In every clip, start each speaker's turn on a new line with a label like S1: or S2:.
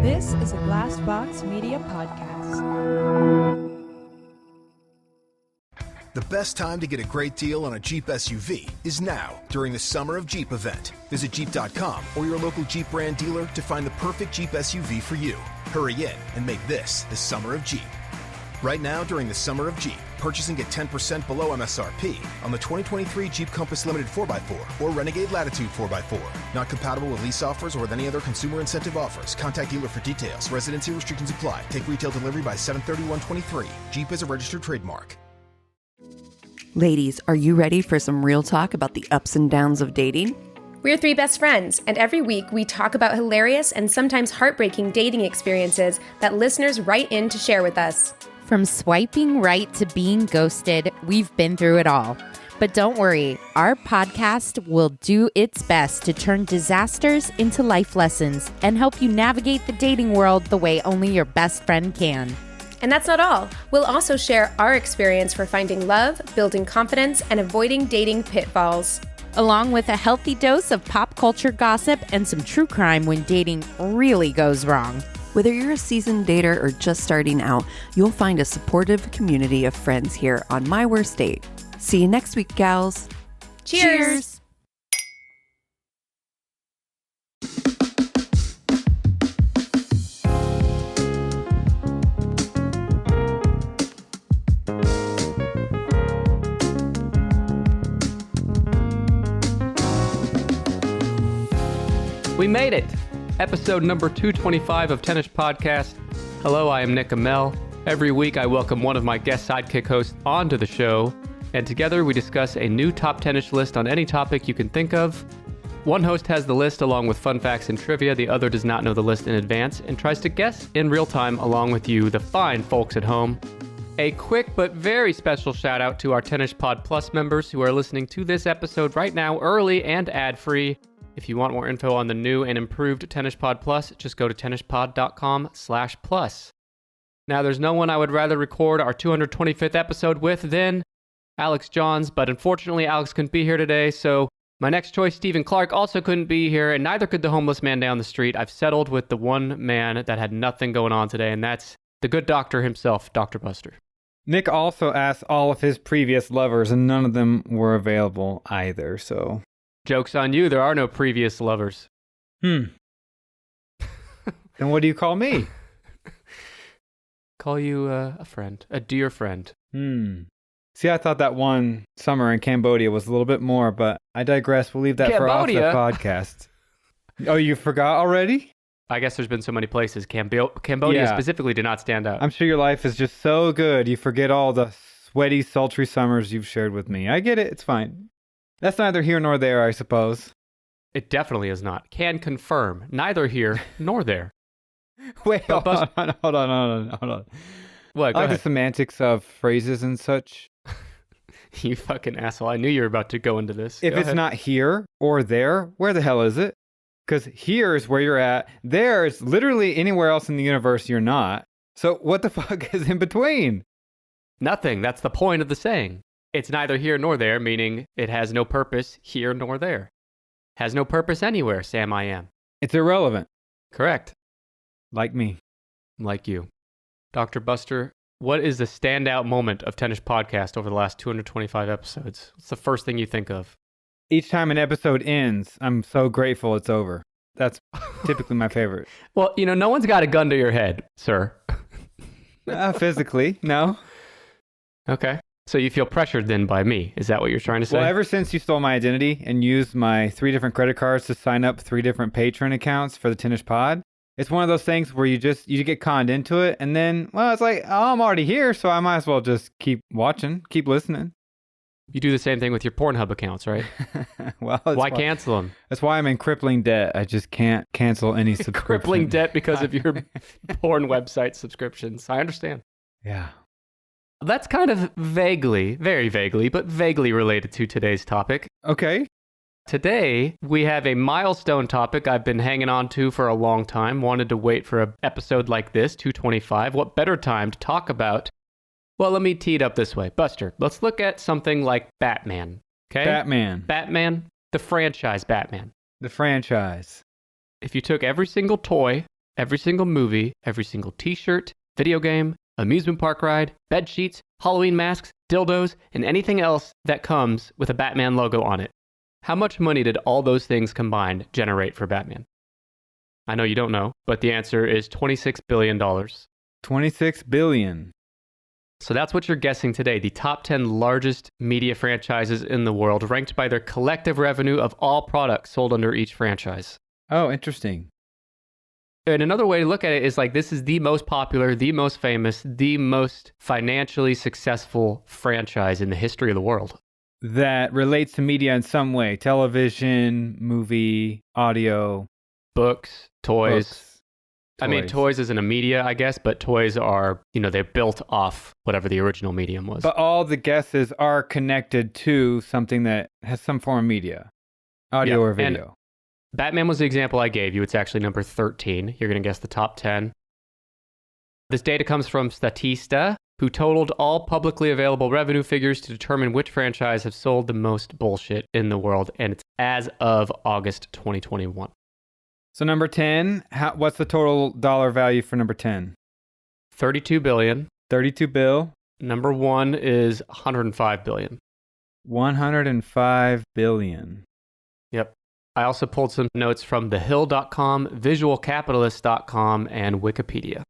S1: This is a Glassbox Media podcast.
S2: The best time to get a great deal on a Jeep SUV is now, during the Summer of Jeep event. Visit Jeep.com or your local Jeep brand dealer to find the perfect Jeep SUV for you. Hurry in and make this the Summer of Jeep. Right now, during the Summer of Jeep, purchase and get 10% below MSRP on the 2023 Jeep Compass Limited 4x4 or Renegade Latitude 4x4. Not compatible with lease offers or with any other consumer incentive offers. Contact dealer for details. Residency restrictions apply. Take retail delivery by 7/31/23. Jeep is a registered trademark.
S3: Ladies, are you ready for some real talk about the ups and downs of dating?
S4: We're three best friends, and every week we talk about hilarious and sometimes heartbreaking dating experiences that listeners write in to share with us.
S5: From swiping right to being ghosted, we've been through it all. But don't worry, our podcast will do its best to turn disasters into life lessons and help you navigate the dating world the way only your best friend can.
S4: And that's not all. We'll also share our experience for finding love, building confidence, and avoiding dating pitfalls.
S5: Along with a healthy dose of pop culture gossip and some true crime when dating really goes wrong.
S3: Whether you're a seasoned dater or just starting out, you'll find a supportive community of friends here on My Worst Date. See you next week, gals.
S4: Cheers!
S6: We made it! Episode number 225 of Tennis Podcast. Hello, I am Nick Amell. Every week I welcome one of my guest sidekick hosts onto the show, and together we discuss a new top 10ish list on any topic you can think of. One host has the list along with fun facts and trivia, the other does not know the list in advance and tries to guess in real time along with you, the fine folks at home. A quick but very special shout out to our Tennis Pod Plus members who are listening to this episode right now early and ad-free. If you want more info on the new and improved Tennis Pod Plus, just go to tennispod.com/plus. Now, there's no one I would rather record our 225th episode with than Alex Johns, but unfortunately, Alex couldn't be here today, so my next choice, Stephen Clark, also couldn't be here, and neither could the homeless man down the street. I've settled with the one man that had nothing going on today, and that's the good doctor himself, Dr. Buster.
S7: Nick also asked all of his previous lovers, and none of them were available either, so...
S6: Joke's on you, there are no previous lovers.
S7: Then what do you call me?
S6: Call you a friend, a dear friend.
S7: See, I thought that one summer in Cambodia was a little bit more, but I digress. We'll leave that
S6: Cambodia?
S7: for off the podcast. Oh, you forgot already?
S6: I guess there's been so many places. Cambodia specifically did not stand out.
S7: I'm sure your life is just so good. You forget all the sweaty, sultry summers you've shared with me. I get it. It's fine. That's neither here nor there, I suppose.
S6: It definitely is not. Can confirm. Neither here nor there.
S7: Wait, hold on.
S6: What? Go
S7: I like
S6: ahead.
S7: the semantics of phrases and such.
S6: You fucking asshole. I knew you were about to go into this.
S7: If
S6: Go
S7: it's
S6: ahead.
S7: not here or there, where the hell is it? Because here is where you're at. There is literally anywhere else in the universe you're not. So what the fuck is in between?
S6: Nothing. That's the point of the saying. It's neither here nor there, meaning it has no purpose here nor there. Has no purpose anywhere, Sam I am.
S7: It's irrelevant.
S6: Correct.
S7: Like me.
S6: Like you. Dr. Buster, what is the standout moment of Tennis Podcast over the last 225 episodes? What's the first thing you think of?
S7: Each time an episode ends, I'm so grateful it's over. That's typically my favorite.
S6: Well, no one's got a gun to your head, sir.
S7: Physically, no.
S6: Okay. So you feel pressured then by me. Is that what you're trying to say?
S7: Well, ever since you stole my identity and used my 3 different credit cards to sign up 3 different Patreon accounts for the Tennis Pod, it's one of those things where you get conned into it, and then, well, it's like, oh, I'm already here, so I might as well just keep watching, keep listening.
S6: You do the same thing with your Pornhub accounts, right?
S7: Well,
S6: Why cancel them?
S7: That's why I'm in crippling debt. I just can't cancel any subscription.
S6: Crippling debt because of your porn website subscriptions. I understand.
S7: Yeah.
S6: That's kind of vaguely, very vaguely, but vaguely related to today's topic.
S7: Okay.
S6: Today, we have a milestone topic I've been hanging on to for a long time. Wanted to wait for an episode like this, 225. What better time to talk about? Well, let me tee it up this way. Buster, let's look at something like Batman. Okay? Batman, the franchise Batman.
S7: The franchise.
S6: If you took every single toy every single movie, every single t-shirt, video game, amusement park ride, bed sheets, Halloween masks, dildos, and anything else that comes with a Batman logo on it. How much money did all those things combined generate for Batman? I know you don't know, but the answer is $26 billion.
S7: $26 billion.
S6: So that's what you're guessing today. The top 10 largest media franchises in the world, ranked by their collective revenue of all products sold under each franchise.
S7: Oh, interesting.
S6: And another way to look at it is like this is the most popular, the most famous, the most financially successful franchise in the history of the world.
S7: That relates to media in some way. Television, movie, audio.
S6: Books, toys.
S7: Books.
S6: I mean, toys isn't a media, I guess, but toys are, they're built off whatever the original medium was.
S7: But all the guesses are connected to something that has some form of media, audio or video.
S6: And Batman was the example I gave you. It's actually number 13. You're going to guess the top 10. This data comes from Statista, who totaled all publicly available revenue figures to determine which franchise have sold the most bullshit in the world, and it's as of August 2021.
S7: So number 10, what's the total dollar value for number 10?
S6: $32 billion.
S7: 32 bill.
S6: Number 1 is $105 billion.
S7: 105 billion.
S6: Yep. I also pulled some notes from thehill.com, visualcapitalist.com, and Wikipedia.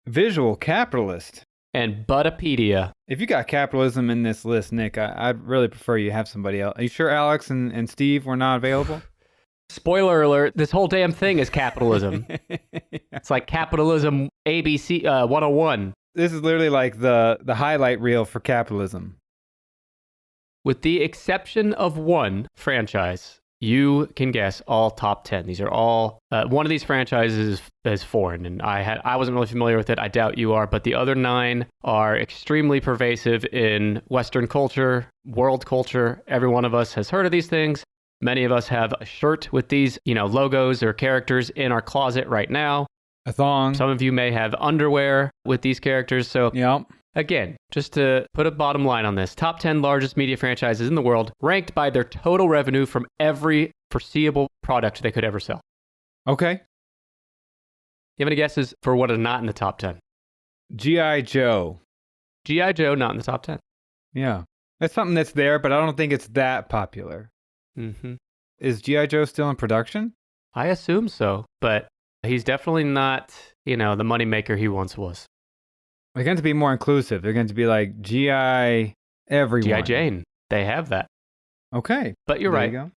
S7: Visual Capitalist.
S6: And Buttopedia.
S7: If you got capitalism in this list, Nick, I'd really prefer you have somebody else. Are you sure Alex and Steve were not available?
S6: Spoiler alert, this whole damn thing is capitalism. It's like capitalism ABC 101.
S7: This is literally like the highlight reel for capitalism.
S6: With the exception of one franchise, you can guess all top 10. These are all, one of these franchises is foreign, and I wasn't really familiar with it. I doubt you are, but the other 9 are extremely pervasive in Western culture, world culture. Every one of us has heard of these things. Many of us have a shirt with these, logos or characters in our closet right now.
S7: A thong.
S6: Some of you may have underwear with these characters. So, again, just to put a bottom line on this, top 10 largest media franchises in the world, ranked by their total revenue from every foreseeable product they could ever sell.
S7: Okay.
S6: You have any guesses for what are not in the top 10?
S7: G.I. Joe.
S6: G.I. Joe, not in the top 10.
S7: Yeah. It's something that's there, but I don't think it's that popular.
S6: Mm-hmm.
S7: Is G.I. Joe still in production?
S6: I assume so, but he's definitely not, the moneymaker he once was.
S7: They're going to be more inclusive. They're going to be like G.I. everyone.
S6: G.I. Jane. They have that.
S7: Okay.
S6: But you're right.
S7: You go.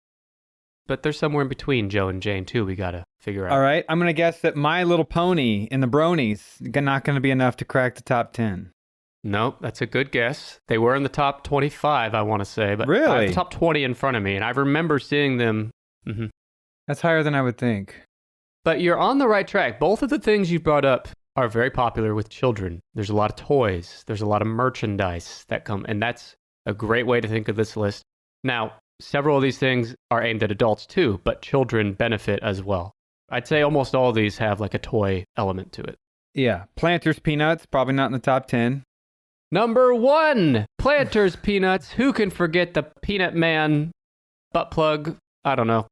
S6: But there's somewhere in between Joe and Jane, too, we got to figure out.
S7: All right. I'm going to guess that My Little Pony and the Bronies not going to be enough to crack the top 10.
S6: Nope, that's a good guess. They were in the top 25, I want to say. But
S7: really?
S6: I have the top 20 in front of me, and I remember seeing them. Mm-hmm.
S7: That's higher than I would think.
S6: But you're on the right track. Both of the things you brought up are very popular with children. There's a lot of toys. There's a lot of merchandise that come, and that's a great way to think of this list. Now, several of these things are aimed at adults too, but children benefit as well. I'd say almost all of these have like a toy element to it.
S7: Yeah. Planters Peanuts, probably not in the top 10.
S6: Number 1, Planters Peanuts. Who can forget the Peanut Man butt plug? I don't know.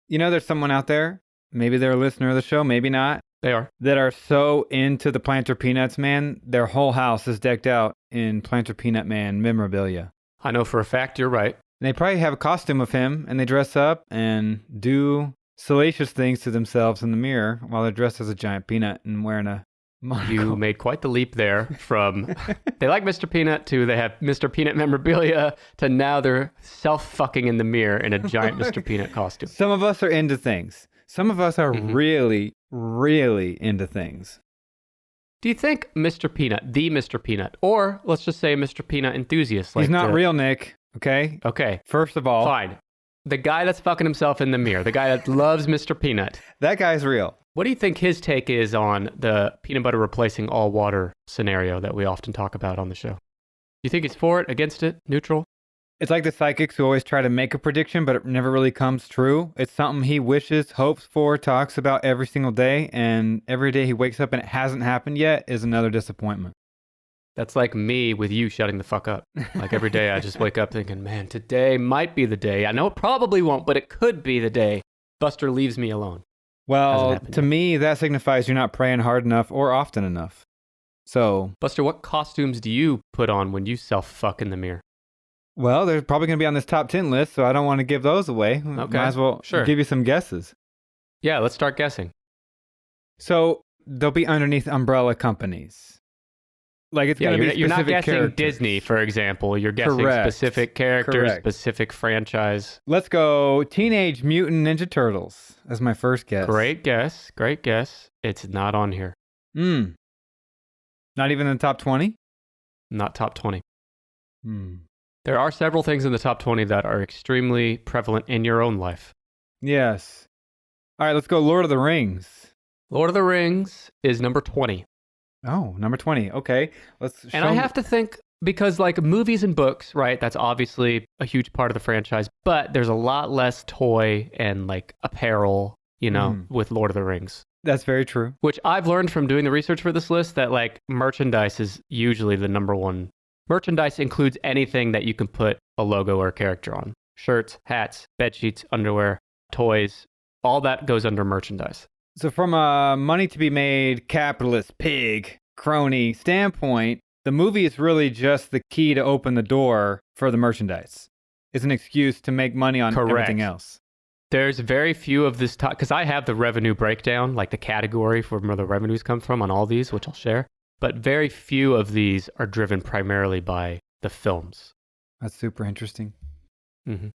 S7: There's someone out there, maybe they're a listener of the show, maybe not.
S6: They are.
S7: That are so into the Planter Peanuts, man, their whole house is decked out in Planter Peanut Man memorabilia.
S6: I know for a fact you're right.
S7: And they probably have a costume of him, and they dress up and do salacious things to themselves in the mirror while they're dressed as a giant peanut and wearing a monocle.
S6: You made quite the leap there from they like Mr. Peanut to they have Mr. Peanut memorabilia to now they're self-fucking in the mirror in a giant Mr. Peanut costume.
S7: Some of us are into things. Some of us are really, really into things.
S6: Do you think Mr. Peanut, the Mr. Peanut, or let's just say Mr. Peanut enthusiast?
S7: He's not real, Nick, okay?
S6: Okay.
S7: First of all.
S6: Fine. The guy that's fucking himself in the mirror, the guy that loves Mr. Peanut.
S7: That guy's real.
S6: What do you think his take is on the peanut butter replacing all water scenario that we often talk about on the show? Do you think he's for it, against it, neutral?
S7: It's like the psychics who always try to make a prediction, but it never really comes true. It's something he wishes, hopes for, talks about every single day, and every day he wakes up and it hasn't happened yet is another disappointment.
S6: That's like me with you shutting the fuck up. Like every day I just wake up thinking, man, today might be the day. I know it probably won't, but it could be the day Buster leaves me alone.
S7: Well,
S6: happened
S7: to
S6: yet.
S7: me, that signifies you're not praying hard enough or often enough. So,
S6: Buster, what costumes do you put on when you self-fuck in the mirror?
S7: well, they're probably going to be on this top 10 list, so I don't want to give those away.
S6: Okay,
S7: Might as well
S6: sure.
S7: give you some guesses.
S6: Yeah, let's start guessing.
S7: So, they'll be underneath umbrella companies. Like, it's going to be
S6: you're not
S7: specific
S6: guessing
S7: characters.
S6: Disney, for example. You're guessing
S7: Correct.
S6: specific characters,
S7: Correct.
S6: specific franchise.
S7: Let's go Teenage Mutant Ninja Turtles as my first guess.
S6: Great guess. Great guess. It's not on here.
S7: Not even in the top 20?
S6: Not top 20. There are several things in the top 20 that are extremely prevalent in your own life.
S7: Yes. All right, let's go Lord of the Rings.
S6: Lord of the Rings is number 20.
S7: Oh, number 20. Okay.
S6: And I have to think, because like movies and books, right? That's obviously a huge part of the franchise, but there's a lot less toy and like apparel, with Lord of the Rings.
S7: That's very true.
S6: Which I've learned from doing the research for this list that like merchandise is usually the number one. Merchandise includes anything that you can put a logo or a character on. Shirts, hats, bedsheets, underwear, toys, all that goes under merchandise.
S7: So from a money to be made capitalist pig crony standpoint, the movie is really just the key to open the door for the merchandise. It's an excuse to make money on everything else.
S6: There's very few of this because I have the revenue breakdown, like the category for where the revenues come from on all these, which I'll share. But very few of these are driven primarily by the films.
S7: That's super interesting.
S6: Mm-hmm.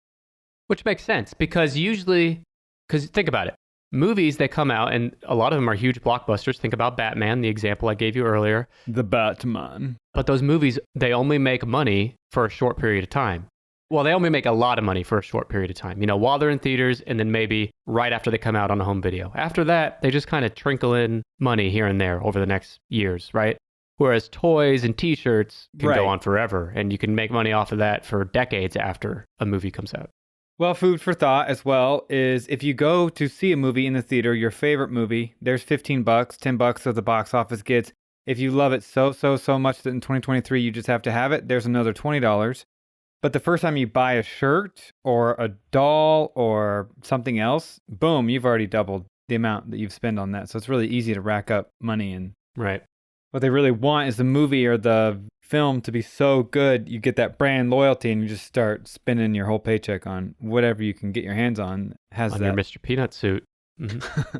S6: Which makes sense because think about it. Movies, they come out and a lot of them are huge blockbusters. Think about Batman, the example I gave you earlier.
S7: The Batman.
S6: But those movies, they only make money for a short period of time. Well, they only make a lot of money for a short period of time, while they're in theaters and then maybe right after they come out on a home video. After that, they just kind of trickle in money here and there over the next years, right? Whereas toys and t-shirts can go on forever and you can make money off of that for decades after a movie comes out.
S7: Well, food for thought as well is if you go to see a movie in the theater, your favorite movie, there's $15, $10 of the box office gets. If you love it so much that in 2023 you just have to have it, there's another $20. But the first time you buy a shirt or a doll or something else, boom, you've already doubled the amount that you've spent on that. So it's really easy to rack up money. And
S6: right.
S7: What they really want is the movie or the film to be so good, you get that brand loyalty and you just start spending your whole paycheck on whatever you can get your hands on.
S6: Your Mr. Peanut suit. Mm-hmm.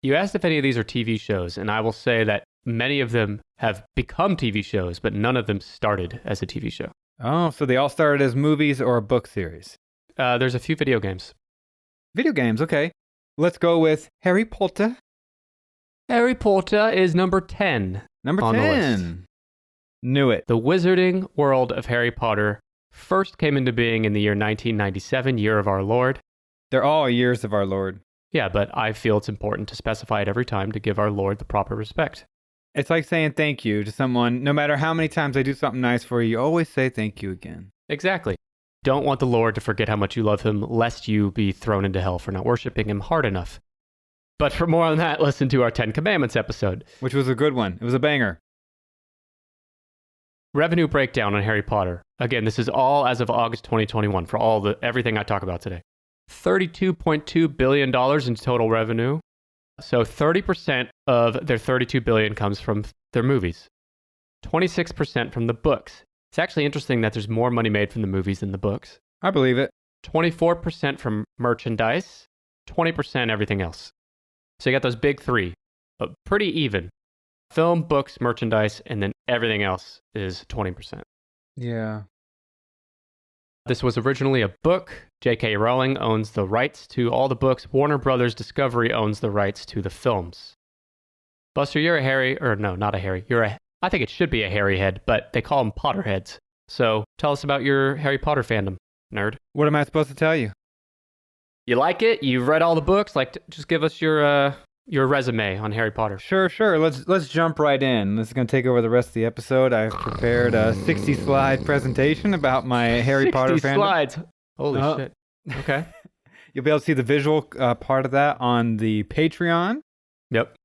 S6: You asked if any of these are TV shows, and I will say that many of them have become TV shows, but none of them started as a TV show.
S7: Oh, so they all started as movies or a book series?
S6: There's a few video games.
S7: Video games, okay. Let's go with Harry Potter.
S6: Harry Potter is number 10.
S7: Number
S6: on
S7: 10.
S6: The list.
S7: Knew it.
S6: The wizarding world of Harry Potter first came into being in the year 1997, year of our Lord.
S7: They're all years of our Lord.
S6: Yeah, but I feel it's important to specify it every time to give our Lord the proper respect.
S7: It's like saying thank you to someone. No matter how many times they do something nice for you, you always say thank you again.
S6: Exactly. Don't want the Lord to forget how much you love him, lest you be thrown into hell for not worshiping him hard enough. But for more on that, listen to our 10 Commandments episode.
S7: Which was a good one. It was a banger.
S6: Revenue breakdown on Harry Potter. Again, this is all as of August 2021 for everything I talk about today. $32.2 billion in total revenue. So 30% of their $32 billion comes from their movies. 26% from the books. It's actually interesting that there's more money made from the movies than the books.
S7: I believe it.
S6: 24% from merchandise. 20% everything else. So you got those big three, but pretty even. Film, books, merchandise, and then everything else is 20%.
S7: Yeah.
S6: This was originally a book. J.K. Rowling owns the rights to all the books. Warner Brothers Discovery owns the rights to the films. Buster, you're a Harry, or no, not a Harry. I think it should be a Harry head, but they call them Potterheads. So tell us about your Harry Potter fandom, nerd.
S7: What am I supposed to tell you?
S6: You like it? You've read all the books? Just give us your resume on Harry Potter.
S7: Sure. Let's jump right in. This is going to take over the rest of the episode. I've prepared a 60-slide presentation about my Harry Potter fandom.
S6: 60 slides. Holy shit. Okay.
S7: You'll be able to see the visual part of that on the Patreon.
S6: Yep.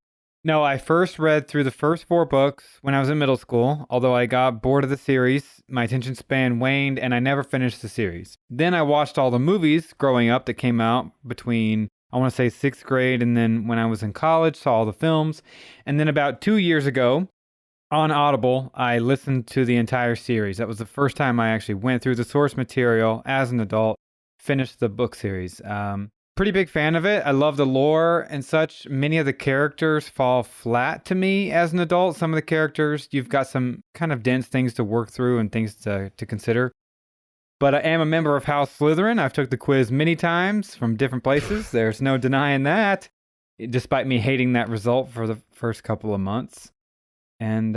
S7: No, I first read through the first 4 books when I was in middle school. Although I got bored of the series, my attention span waned and I never finished the series. Then I watched all the movies growing up that came out between I want to say 6th grade. And then when I was in college, saw all the films. And then about 2 years ago, on Audible, I listened to the entire series. That was the first time I actually went through the source material as an adult, finished the book series. Pretty big fan of it. I love the lore and such. Many of the characters fall flat to me as an adult. Some of the characters, you've got some kind of dense things to work through and things to consider. But I am a member of House Slytherin. I've took the quiz many times from different places. There's no denying that, despite me hating that result for the first couple of months. And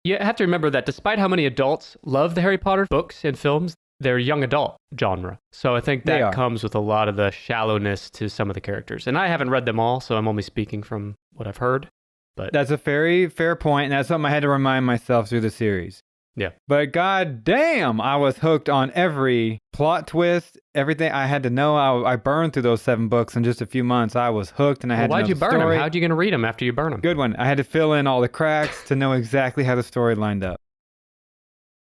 S6: you have to remember that despite how many adults love the Harry Potter books and films, they're young adult genre. So I think that comes with a lot of the shallowness to some of the characters. And I haven't read them all, so I'm only speaking from what I've heard. But
S7: that's a very fair point, and that's something I had to remind myself through the series.
S6: Yeah.
S7: But god damn, I was hooked on every plot twist, everything I had to know. I burned through those 7 books in just a few months. I was hooked, and I had to know
S6: why'd you
S7: the
S6: burn
S7: story.
S6: them? How'd you going to read them after you burn them?
S7: Good one. I had to fill in all the cracks to know exactly how the story lined up.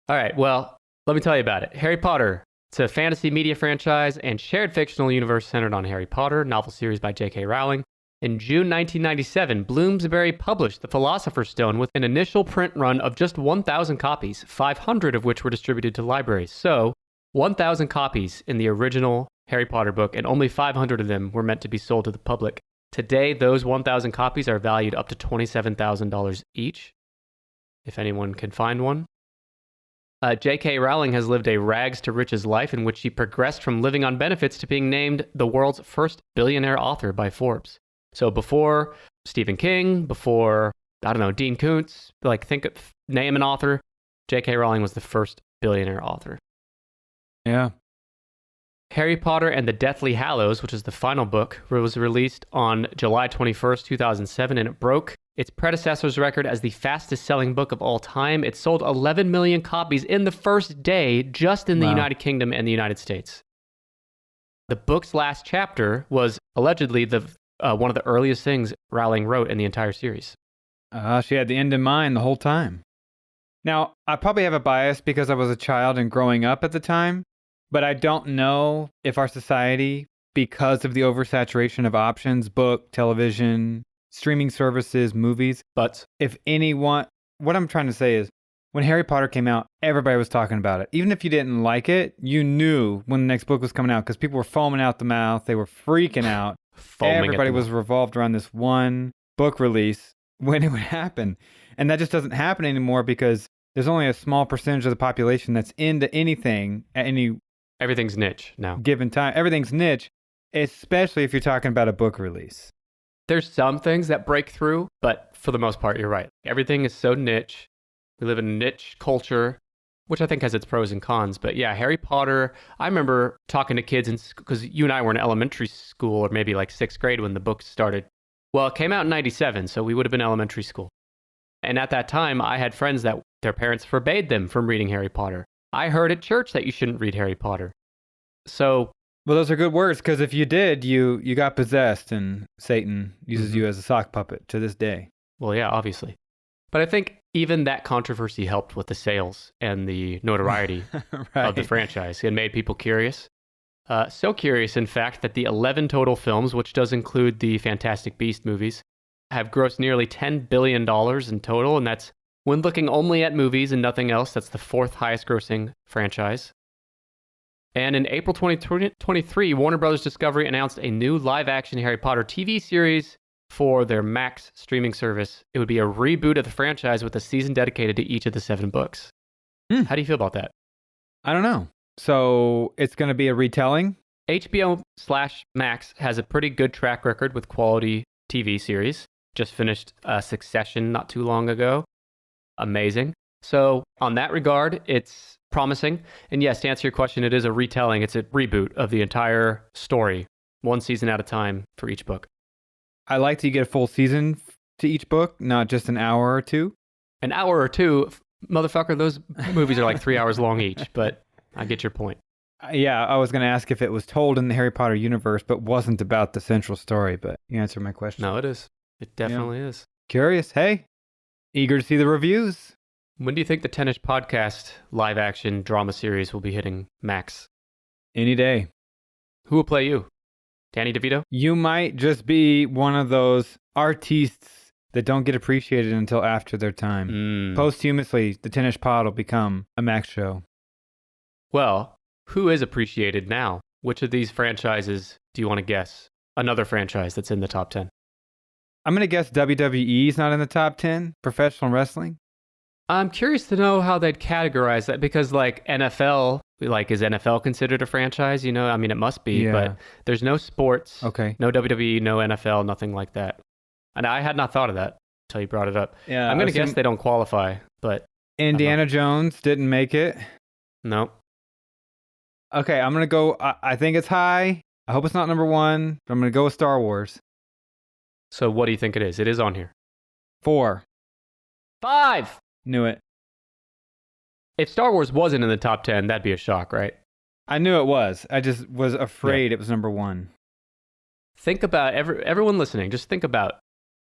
S6: All right, well, let me tell you about it. Harry Potter. It's a fantasy media franchise and shared fictional universe centered on Harry Potter, novel series by J.K. Rowling. In June 1997, Bloomsbury published The Philosopher's Stone with an initial print run of just 1,000 copies, 500 of which were distributed to libraries. So, 1,000 copies in the original Harry Potter book, and only 500 of them were meant to be sold to the public. Today, those 1,000 copies are valued up to $27,000 each, if anyone can find one. J.K. Rowling has lived a rags-to-riches life in which she progressed from living on benefits to being named the world's first billionaire author by Forbes. So before Stephen King, before, Dean Koontz, name an author, J.K. Rowling was the first billionaire author.
S7: Yeah.
S6: Harry Potter and the Deathly Hallows, which is the final book, was released on July 21st, 2007, and it broke its predecessor's record as the fastest-selling book of all time. It sold 11 million copies in the first day just in the United Kingdom and the United States. The book's last chapter was allegedly one of the earliest things Rowling wrote in the entire series.
S7: She had the end in mind the whole time. Now, I probably have a bias because I was a child and growing up at the time, but I don't know if our society, because of the oversaturation of options, book, television, streaming services, movies, but if anyone, what I'm trying to say is, when Harry Potter came out, everybody was talking about it. Even if you didn't like it, you knew when the next book was coming out because people were foaming out the mouth. They were freaking out. Everybody was revolved around this one book release when it would happen. And that just doesn't happen anymore because there's only a small percentage of the population that's into anything at any
S6: Everything's niche now.
S7: Given time. Everything's niche, especially if you're talking about a book release.
S6: There's some things that break through, but for the most part, you're right. Everything is so niche. We live in a niche culture, which I think has its pros and cons. But yeah, Harry Potter, I remember talking to kids, because you and I were in elementary school, or maybe like 6th grade when the book started. Well, it came out in 97, so we would have been elementary school. And at that time, I had friends that their parents forbade them from reading Harry Potter. I heard at church that you shouldn't read Harry Potter. So...
S7: Well, those are good words, because if you did, you got possessed, and Satan uses you as a sock puppet to this day.
S6: Well, yeah, obviously. But I think even that controversy helped with the sales and the notoriety of the franchise. It made people curious. So curious, in fact, that the 11 total films, which does include the Fantastic Beasts movies, have grossed nearly $10 billion in total, and that's, when looking only at movies and nothing else, that's the 4th highest grossing franchise. And in April 2023, Warner Bros. Discovery announced a new live-action Harry Potter TV series for their Max streaming service. It would be a reboot of the franchise with a season dedicated to each of the 7 books. How do you feel about that?
S7: I don't know. So it's going to be a retelling?
S6: HBO/Max has a pretty good track record with quality TV series. Just finished Succession not too long ago. Amazing. So on that regard, it's promising. And yes, to answer your question, it is a retelling. It's a reboot of the entire story, 1 season at a time for each book.
S7: I like that you get a full season to each book, not just an hour or two.
S6: An hour or two? Motherfucker, those movies are like 3 hours long each, but I get your point.
S7: Yeah, I was going to ask if it was told in the Harry Potter universe, but wasn't about the central story, but you answered my question.
S6: No, it is. It definitely is.
S7: Curious. Hey, eager to see the reviews.
S6: When do you think the Tennis Podcast live-action drama series will be hitting Max?
S7: Any day.
S6: Who will play you? Danny DeVito?
S7: You might just be one of those artistes that don't get appreciated until after their time. Posthumously, the Tennis Pod will become a Max show.
S6: Well, who is appreciated now? Which of these franchises do you want to guess? Another franchise that's in the top 10.
S7: I'm going to guess WWE's not in the top 10, professional wrestling.
S6: I'm curious to know how they'd categorize that because like NFL, like is NFL considered a franchise? You know, I mean, it must be, but there's no sports, no WWE, no NFL, nothing like that. And I had not thought of that until you brought it up. Yeah, I'm going to guess they don't qualify, but...
S7: Indiana Jones didn't make it.
S6: No.
S7: Okay, I'm going to go, I think it's high. I hope it's not number 1, but I'm going to go with Star Wars.
S6: So what do you think it is? It is on here.
S7: 4.
S6: 5!
S7: Knew it.
S6: If Star Wars wasn't in the top 10, that'd be a shock, right?
S7: I knew it was. I just was afraid it was number 1.
S6: Think about, everyone listening, just think about,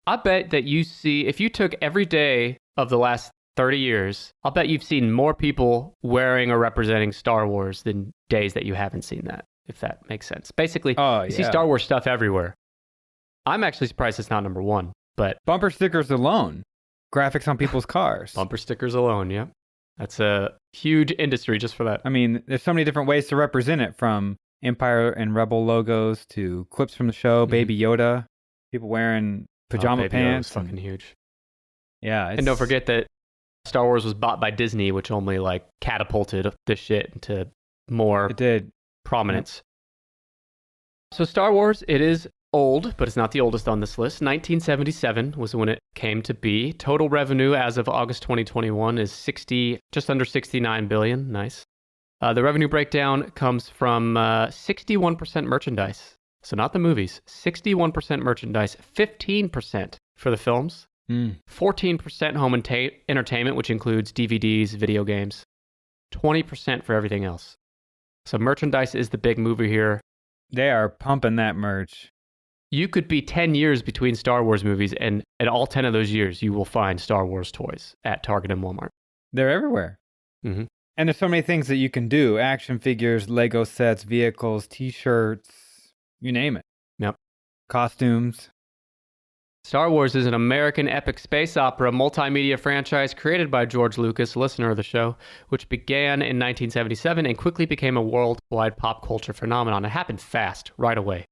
S6: I bet that you see, if you took every day of the last 30 years, I'll bet you've seen more people wearing or representing Star Wars than days that you haven't seen that, if that makes sense. Basically, you see Star Wars stuff everywhere. I'm actually surprised it's not number 1, but...
S7: Bumper stickers alone. Graphics on people's cars.
S6: Bumper stickers alone, yeah. That's a huge industry just for that.
S7: I mean, there's so many different ways to represent it, from Empire and Rebel logos to clips from the show, Baby Yoda, people wearing pajama pants.
S6: Baby Yoda's fucking huge.
S7: Yeah.
S6: And don't forget that Star Wars was bought by Disney, which only like catapulted this shit into more prominence. Yep. So Star Wars, it is old, but it's not the oldest on this list. 1977 was when it came to be. Total revenue as of August 2021 is just under 69 billion. Nice. The revenue breakdown comes from 61% merchandise. So not the movies. 61% merchandise, 15% for the films, 14% home entertainment, which includes DVDs, video games, 20% for everything else. So merchandise is the big mover here.
S7: They are pumping that merch.
S6: You could be 10 years between Star Wars movies, and in all 10 of those years, you will find Star Wars toys at Target and Walmart.
S7: They're everywhere.
S6: Mm-hmm.
S7: And there's so many things that you can do. Action figures, Lego sets, vehicles, T-shirts, you name it.
S6: Yep.
S7: Costumes.
S6: Star Wars is an American epic space opera multimedia franchise created by George Lucas, listener of the show, which began in 1977 and quickly became a worldwide pop culture phenomenon. It happened fast, right away.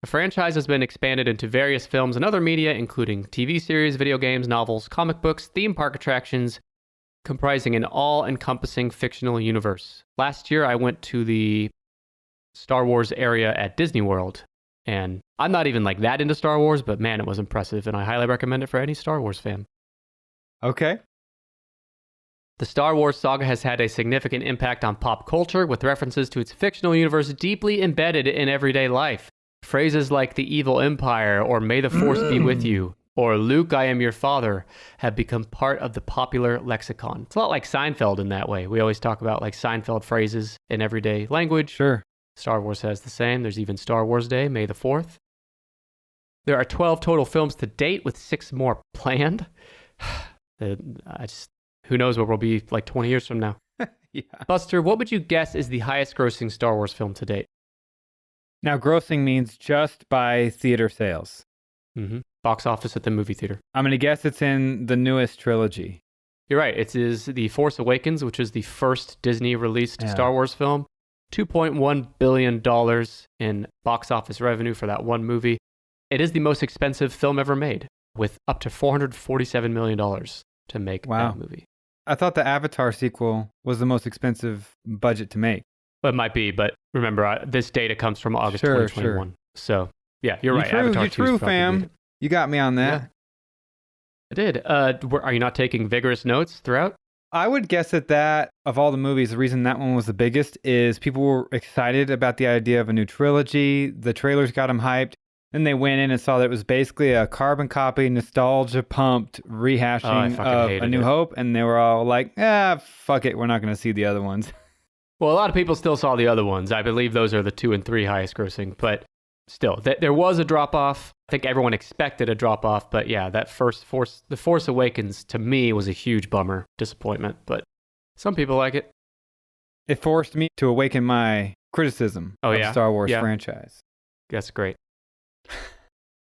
S6: The franchise has been expanded into various films and other media, including TV series, video games, novels, comic books, theme park attractions, comprising an all-encompassing fictional universe. Last year, I went to the Star Wars area at Disney World, and I'm not even like that into Star Wars, but man, it was impressive, and I highly recommend it for any Star Wars fan.
S7: Okay.
S6: The Star Wars saga has had a significant impact on pop culture, with references to its fictional universe deeply embedded in everyday life. Phrases like the evil empire, or may the force be with you, or Luke, I am your father, have become part of the popular lexicon. It's a lot like Seinfeld in that way. We always talk about like Seinfeld phrases in everyday language.
S7: Sure.
S6: Star Wars has the same. There's even Star Wars Day, May the 4th. There are 12 total films to date, with 6 more planned. Who knows where we'll be like 20 years from now.
S7: Yeah.
S6: Buster, what would you guess is the highest grossing Star Wars film to date?
S7: Now, grossing means just by theater sales.
S6: Mm-hmm. Box office at the movie theater.
S7: I'm going to guess it's in the newest trilogy.
S6: You're right. It is The Force Awakens, which is the first Disney-released Star Wars film. $2.1 billion in box office revenue for that one movie. It is the most expensive film ever made, with up to $447 million to make that movie.
S7: I thought the Avatar sequel was the most expensive budget to make.
S6: It might be, but remember, this data comes from August 2021. Sure. So, yeah, you're right.
S7: Avatar 2 true, fam. You got me on that.
S6: Yeah. I did. Are you not taking vigorous notes throughout?
S7: I would guess that of all the movies, the reason that one was the biggest is people were excited about the idea of a new trilogy. The trailers got them hyped. Then they went in and saw that it was basically a carbon copy, nostalgia-pumped rehashing of A New Hope. And they were all like, fuck it. We're not going to see the other ones.
S6: Well, a lot of people still saw the other ones. I believe those are the 2 and 3 highest grossing. But still, there was a drop-off. I think everyone expected a drop-off. But yeah, that The Force Awakens, to me, was a huge bummer, disappointment. But some people like it.
S7: It forced me to awaken my criticism of the Star Wars franchise.
S6: That's great.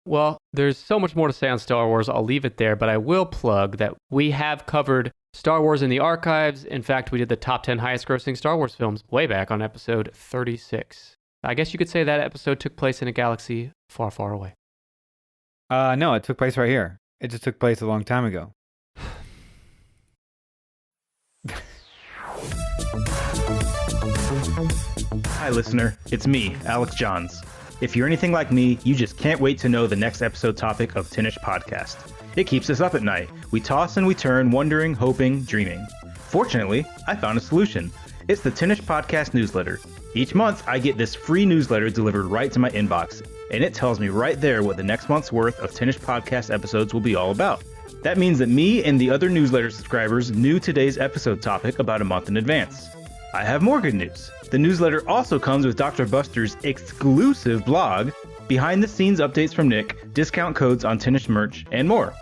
S6: Well, there's so much more to say on Star Wars. I'll leave it there, but I will plug that we have covered Star Wars in the archives. In fact, we did the top 10 highest grossing Star Wars films way back on episode 36. I guess you could say that episode took place in a galaxy far, far away.
S7: No, it took place right here. It just took place a long time ago.
S8: Hi, listener. It's me, Alex Johns. If you're anything like me, you just can't wait to know the next episode topic of Tinish Podcast. It keeps us up at night. We toss and we turn, wondering, hoping, dreaming. Fortunately, I found a solution. It's the Tinish Podcast newsletter. Each month, I get this free newsletter delivered right to my inbox, and it tells me right there what the next month's worth of Tinish Podcast episodes will be all about. That means that me and the other newsletter subscribers knew today's episode topic about a month in advance. I have more good news. The newsletter also comes with Dr. Buster's exclusive blog, behind-the-scenes updates from Nick, discount codes on Tinish merch, and more.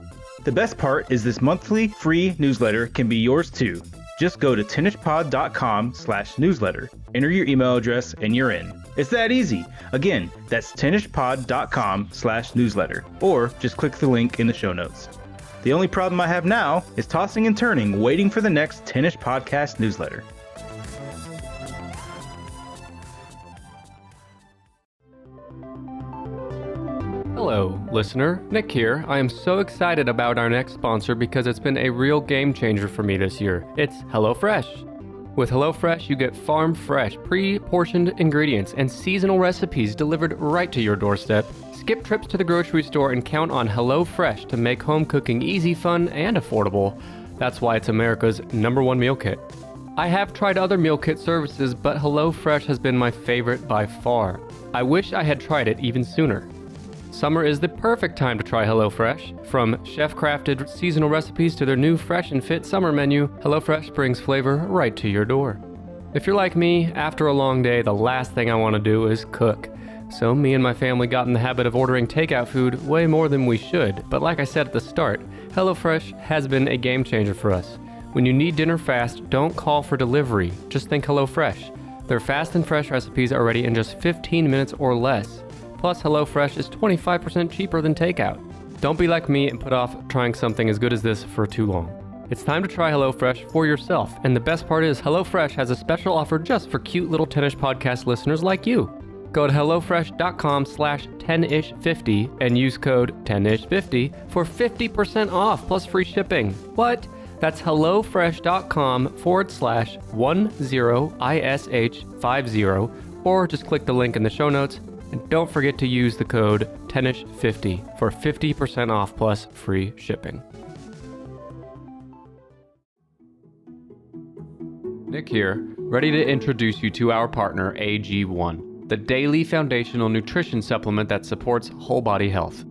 S8: The best part is this monthly free newsletter can be yours too. Just go to tinishpod.com/newsletter, enter your email address, and you're in. It's that easy. Again, that's tinishpod.com/newsletter, or just click the link in the show notes. The only problem I have now is tossing and turning, waiting for the next Tinish Podcast newsletter.
S6: Hello, listener. Nick here. I am so excited about our next sponsor because it's been a real game changer for me this year. It's HelloFresh. With HelloFresh, you get farm-fresh, pre-portioned ingredients and seasonal recipes delivered right to your doorstep. Skip trips to the grocery store and count on HelloFresh to make home cooking easy, fun, and affordable. That's why it's America's #1 meal kit. I have tried other meal kit services, but HelloFresh has been my favorite by far. I wish I had tried it even sooner. Summer is the perfect time to try HelloFresh. From chef-crafted seasonal recipes to their new fresh and fit summer menu, HelloFresh brings flavor right to your door. If you're like me, after a long day, the last thing I want to do is cook. So me and my family got in the habit of ordering takeout food way more than we should. But like I said at the start, HelloFresh has been a game changer for us. When you need dinner fast, don't call for delivery. Just think HelloFresh. Their fast and fresh recipes are ready in just 15 minutes or less. Plus, HelloFresh is 25% cheaper than takeout. Don't be like me and put off trying something as good as this for too long. It's time to try HelloFresh for yourself. And the best part is HelloFresh has a special offer just for cute little Tinish podcast listeners like you. Go to HelloFresh.com/10ish50 and use code 10ish50 for 50% off plus free shipping. What? That's HelloFresh.com/10ish50 or just click the link in the show notes. And don't forget to use the code 10ish50 for 50% off plus free shipping. Nick here, ready to introduce you to our partner AG1, the daily foundational nutrition supplement that supports whole body health.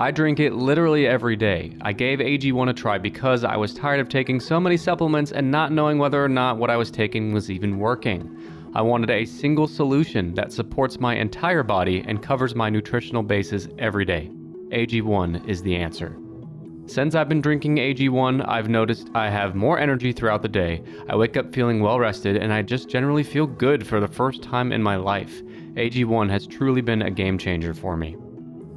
S6: I drink it literally every day. I gave AG1 a try because I was tired of taking so many supplements and not knowing whether or not what I was taking was even working. I wanted a single solution that supports my entire body and covers my nutritional bases every day. AG1 is the answer. Since I've been drinking AG1, I've noticed I have more energy throughout the day. I wake up feeling well rested and I just generally feel good for the first time in my life. AG1 has truly been a game changer for me.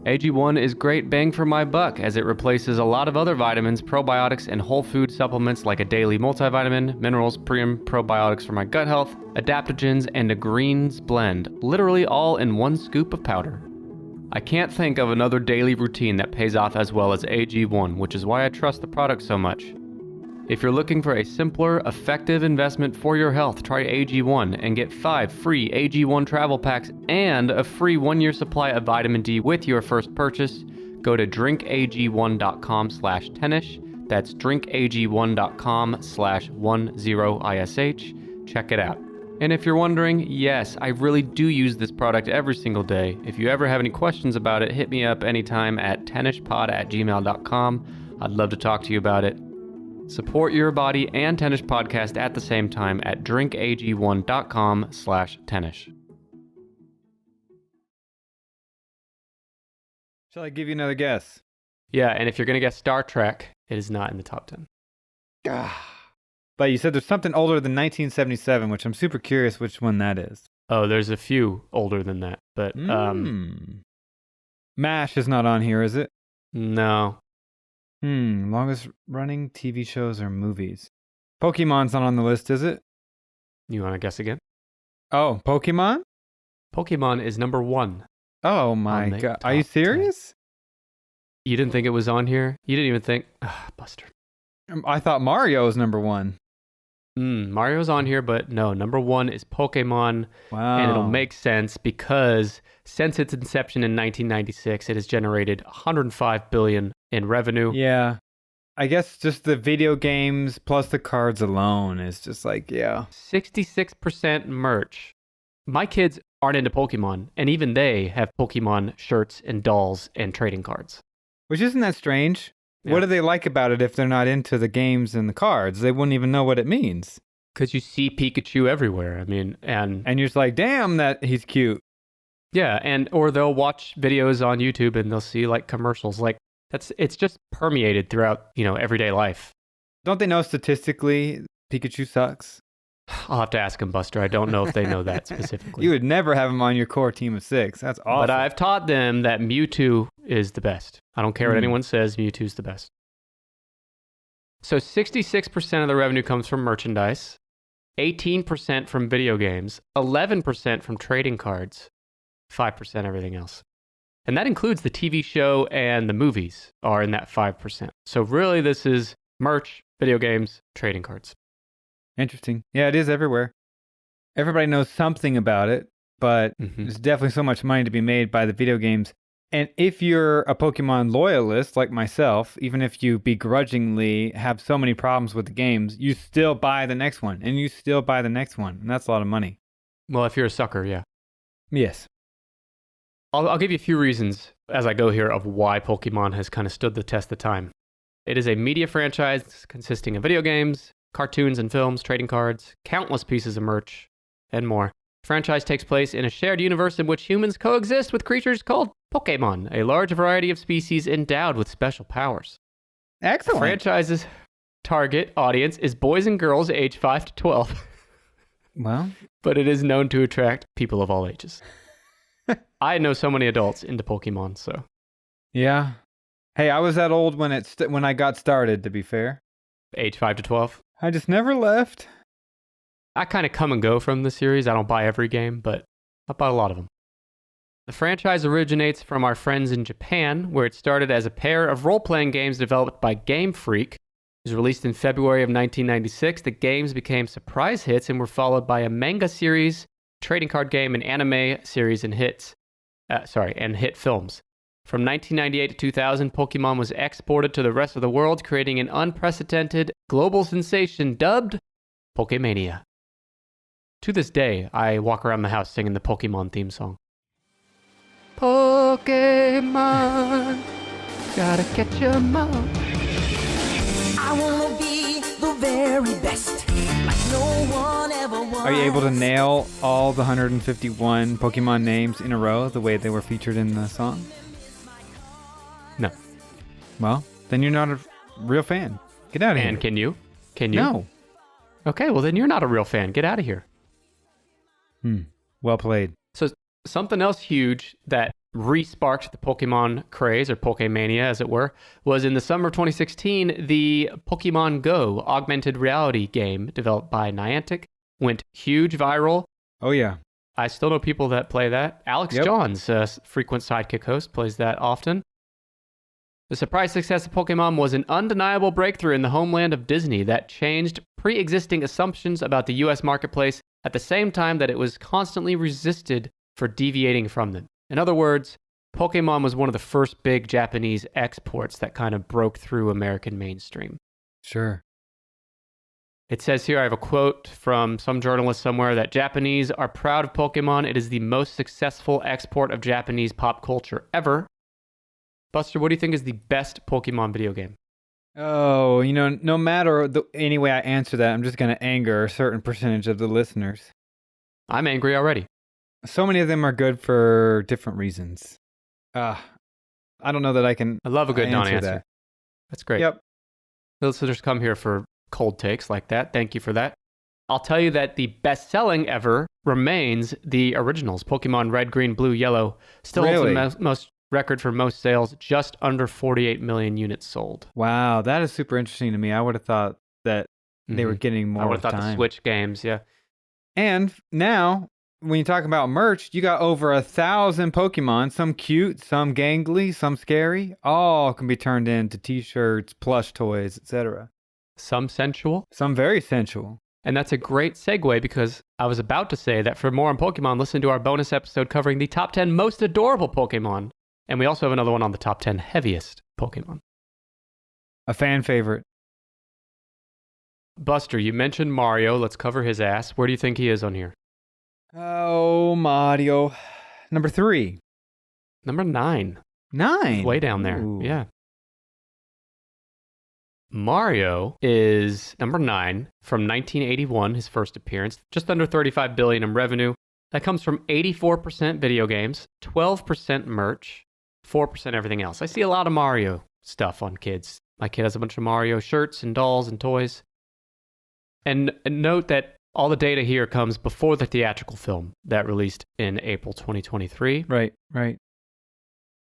S6: AG1 is great bang for my buck as it replaces a lot of other vitamins, probiotics, and whole food supplements like a daily multivitamin, minerals, probiotics for my gut health, adaptogens, and a greens blend, literally all in one scoop of powder. I can't think of another daily routine that pays off as well as AG1, which is why I trust the product so much. If you're looking for a simpler, effective investment for your health, try AG1 and get 5 free AG1 travel packs and a free 1-year supply of vitamin D with your first purchase. Go to drinkag1.com/10ish. That's drinkag1.com/10ish. Check it out. And if you're wondering, yes, I really do use this product every single day. If you ever have any questions about it, hit me up anytime at tenishpod@gmail.com. I'd love to talk to you about it. Support your body and Tinish podcast at the same time at drinkag1.com/10ish.
S7: Shall I give you another guess?
S6: Yeah, and if you're going to guess Star Trek, it is not in the top 10.
S7: But you said there's something older than 1977, which I'm super curious which one that is.
S6: Oh, there's a few older than that, but
S7: MASH is not on here, is it?
S6: no.
S7: Longest running TV shows or movies. Pokemon's not on the list, is it?
S6: You want to guess again?
S7: Oh, Pokemon?
S6: Pokemon is number 1.
S7: Oh my god. Are you serious?
S6: You didn't think it was on here? You didn't even think... Buster.
S7: I thought Mario was number 1.
S6: Mario's on here, but no, number 1 is Pokemon.
S7: Wow.
S6: And it'll make sense because since its inception in 1996, it has generated $105 billion in revenue.
S7: Yeah. I guess just the video games plus the cards alone is just like, yeah.
S6: 66% merch. My kids aren't into Pokemon, and even they have Pokemon shirts and dolls and trading cards.
S7: Which isn't that strange?
S6: Yeah.
S7: What do they like about it if they're not into the games and the cards? They wouldn't even know what it means.
S6: Because you see Pikachu everywhere. I mean, and
S7: you're just like, damn, that he's cute.
S6: Yeah, or they'll watch videos on YouTube and they'll see like commercials. Like it's just permeated throughout, everyday life.
S7: Don't they know statistically Pikachu sucks?
S6: I'll have to ask them, Buster. I don't know if they know that specifically.
S7: You would never have him on your core team of 6. That's awesome.
S6: But I've taught them that Mewtwo is the best. I don't care what anyone says, Mewtwo's the best. So 66% of the revenue comes from merchandise, 18% from video games, 11% from trading cards, 5% everything else. And that includes the TV show and the movies are in that 5%. So really this is merch, video games, trading cards.
S7: Interesting. Yeah, it is everywhere. Everybody knows something about it, but there's definitely so much money to be made by the video games. And if you're a Pokemon loyalist like myself, even if you begrudgingly have so many problems with the games, you still buy the next one, and you still buy the next one. And that's a lot of money.
S6: Well, if you're a sucker, yeah.
S7: Yes.
S6: I'll give you a few reasons as I go here of why Pokemon has kind of stood the test of time. It is a media franchise consisting of video games, cartoons and films, trading cards, countless pieces of merch, and more. The franchise takes place in a shared universe in which humans coexist with creatures called Pokemon, a large variety of species endowed with special powers.
S7: Excellent.
S6: The franchise's target audience is boys and girls aged 5 to 12.
S7: Well,
S6: but it is known to attract people of all ages. I know so many adults into Pokemon, so.
S7: Yeah. Hey, I was that old when I got started, to be fair.
S6: Age 5 to 12?
S7: I just never left.
S6: I kind of come and go from the series. I don't buy every game, but I buy a lot of them. The franchise originates from our friends in Japan, where it started as a pair of role-playing games developed by Game Freak. It was released in February of 1996. The games became surprise hits and were followed by a manga series, trading card game, and anime series and hit films. From 1998 to 2000, Pokemon was exported to the rest of the world, creating an unprecedented global sensation dubbed Pokemania. To this day, I walk around the house singing the Pokemon theme song. Pokemon, gotta catch 'em all.
S9: I wanna be the very best, like no one ever was.
S7: Are you able to nail all the 151 Pokemon names in a row the way they were featured in the song?
S6: No.
S7: Well, then you're not a real fan. Get out of here.
S6: And can you? Can you?
S7: No.
S6: Okay, well then you're not a real fan. Get out of here.
S7: Well played.
S6: So something else huge that re-sparked the Pokemon craze, or Pokemania as it were, was in the summer of 2016, the Pokemon Go augmented reality game developed by Niantic went huge viral.
S7: Oh yeah.
S6: I still know people that play that. Alex Johns, frequent sidekick host, plays that often. The surprise success of Pokemon was an undeniable breakthrough in the homeland of Disney that changed pre-existing assumptions about the US marketplace at the same time that it was constantly resisted for deviating from them. In other words, Pokemon was one of the first big Japanese exports that kind of broke through American mainstream.
S7: Sure.
S6: It says here, I have a quote from some journalist somewhere, that Japanese are proud of Pokemon. It is the most successful export of Japanese pop culture ever. Buster, what do you think is the best Pokemon video game?
S7: Oh, no matter any way I answer that, I'm just going to anger a certain percentage of the listeners.
S6: I'm angry already.
S7: So many of them are good for different reasons. I don't know that I can.
S6: I love a good non-answer.
S7: That.
S6: That's great.
S7: Yep.
S6: The listeners come here for cold takes like that. Thank you for that. I'll tell you that the best-selling ever remains the originals, Pokemon Red, Green, Blue, Yellow. Still
S7: Really?
S6: holds the most record for most sales, just under 48 million units sold.
S7: Wow, that is super interesting to me. I would have thought that they were getting more
S6: I would have thought
S7: time.
S6: the Switch games, yeah.
S7: And now, when you talk about merch, you got over 1,000 Pokemon, some cute, some gangly, some scary. All can be turned into t-shirts, plush toys, etc.
S6: Some sensual.
S7: Some very sensual.
S6: And that's a great segue because I was about to say that for more on Pokemon, listen to our bonus episode covering the top 10 most adorable Pokemon. And we also have another one on the top 10 heaviest Pokemon.
S7: A fan favorite.
S6: Buster, you mentioned Mario. Let's cover his ass. Where do you think he is on here?
S7: Oh, Mario. Number 3.
S6: Number 9.
S7: 9?
S6: Way down there.
S7: Ooh.
S6: Yeah. Mario is number 9 from 1981, his first appearance. Just under $35 billion in revenue. That comes from 84% video games, 12% merch, 4% everything else. I see a lot of Mario stuff on kids. My kid has a bunch of Mario shirts and dolls and toys. And note that all the data here comes before the theatrical film that released in April 2023.
S7: Right.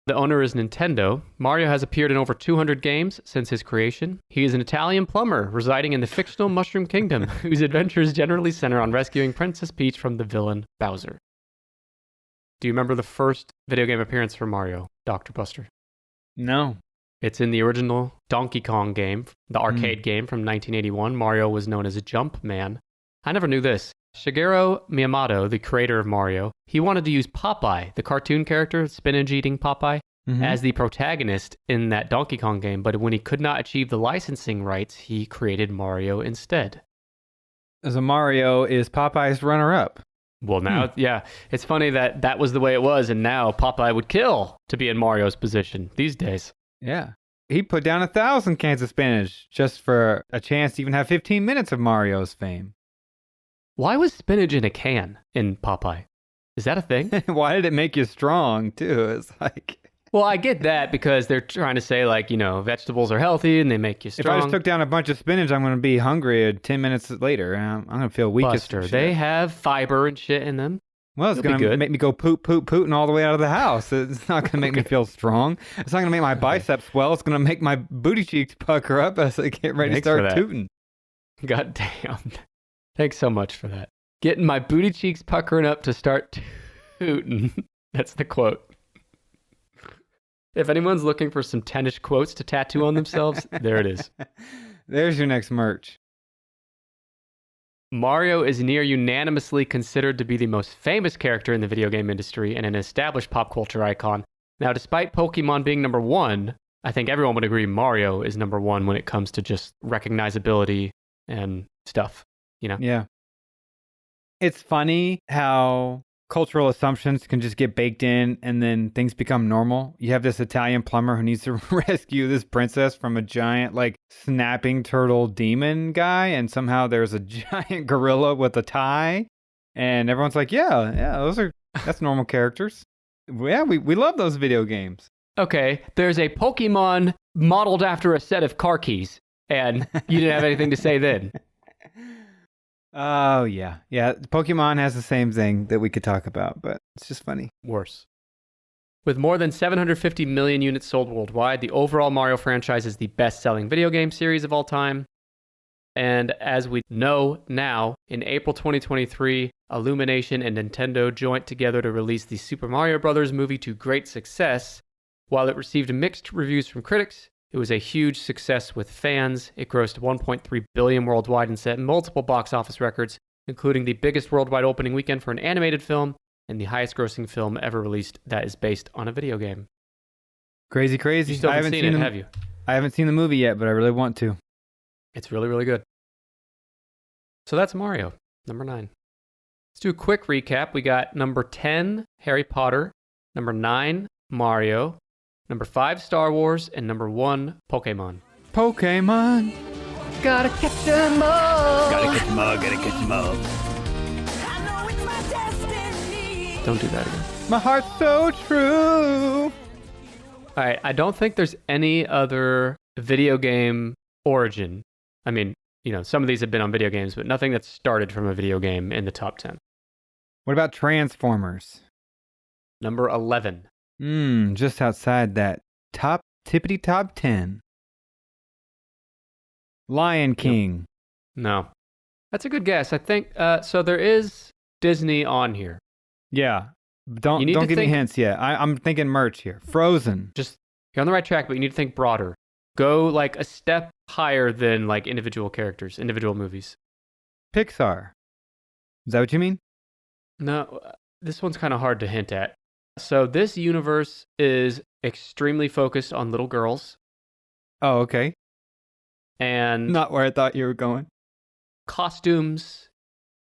S6: The owner is Nintendo. Mario has appeared in over 200 games since his creation. He is an Italian plumber residing in the fictional Mushroom Kingdom, whose adventures generally center on rescuing Princess Peach from the villain Bowser. Do you remember the first video game appearance for Mario, Dr. Buster?
S7: No.
S6: It's in the original Donkey Kong game, the arcade game from 1981. Mario was known as a Jumpman. I never knew this. Shigeru Miyamoto, the creator of Mario, he wanted to use Popeye, the cartoon character, spinach-eating Popeye, as the protagonist in that Donkey Kong game, but when he could not achieve the licensing rights, he created Mario instead.
S7: So Mario is Popeye's runner-up.
S6: Well, now, yeah, it's funny that that was the way it was, and now Popeye would kill to be in Mario's position these days.
S7: Yeah. He put down 1,000 cans of spinach just for a chance to even have 15 minutes of Mario's fame.
S6: Why was spinach in a can in Popeye? Is that a thing?
S7: Why did it make you strong, too? It's like...
S6: Well, I get that because they're trying to say, like, you know, vegetables are healthy and they make you strong.
S7: If I just took down a bunch of spinach, I'm going to be hungry 10 minutes later. I'm going to feel weak
S6: Buster,
S7: as shit.
S6: they have fiber and shit in them.
S7: Well, it's going to make me go pooting all the way out of the house. It's not going to make me feel strong. It's not going to make my biceps swell. It's going to make my booty cheeks pucker up as I get ready to start tooting.
S6: God damn. Thanks so much for that. Getting my booty cheeks puckering up to start tooting. That's the quote. If anyone's looking for some tennis quotes to tattoo on themselves, there it is.
S7: There's your next merch.
S6: Mario is near unanimously considered to be the most famous character in the video game industry and an established pop culture icon. Now, despite Pokemon being number 1, I think everyone would agree Mario is number 1 when it comes to just recognizability and stuff, you know?
S7: Yeah. It's funny how cultural assumptions can just get baked in and then things become normal. You have this Italian plumber who needs to rescue this princess from a giant, like, snapping turtle demon guy, and somehow there's a giant gorilla with a tie, and everyone's like, yeah, that's normal characters. Yeah, we love those video games.
S6: Okay, there's a Pokemon modeled after a set of car keys, and you didn't have anything to say then.
S7: Oh, yeah. Yeah, Pokemon has the same thing that we could talk about, but it's just funny.
S6: Worse. With more than 750 million units sold worldwide, the overall Mario franchise is the best-selling video game series of all time. And as we know now, in April 2023, Illumination and Nintendo joined together to release the Super Mario Bros. Movie to great success. While it received mixed reviews from critics, it was a huge success with fans. It grossed $1.3 billion worldwide and set multiple box office records, including the biggest worldwide opening weekend for an animated film and the highest grossing film ever released that is based on a video game.
S7: Crazy.
S6: You still haven't seen it, have you?
S7: I haven't seen the movie yet, but I really want to.
S6: It's really, really good. So that's Mario, number 9. Let's do a quick recap. We got number 10, Harry Potter, number 9, Mario, number 5, Star Wars, and number 1, Pokemon.
S7: Pokemon.
S6: Gotta catch 'em all.
S9: Gotta catch 'em all, gotta catch 'em all. I know it's my destiny.
S6: Don't do that again.
S7: My heart's so true.
S6: All right, I don't think there's any other video game origin. I mean, some of these have been on video games, but nothing that's started from a video game in the top 10.
S7: What about Transformers?
S6: Number 11.
S7: Just outside that tippity top 10. Lion King.
S6: No. That's a good guess. I think, so there is Disney on here.
S7: Yeah. Don't give me hints yet. I'm thinking merch here. Frozen.
S6: You're on the right track, but you need to think broader. Go like a step higher than like individual characters, individual movies.
S7: Pixar. Is that what you mean?
S6: No, this one's kind of hard to hint at. So this universe is extremely focused on little girls.
S7: Oh, okay.
S6: And
S7: not where I thought you were going.
S6: Costumes.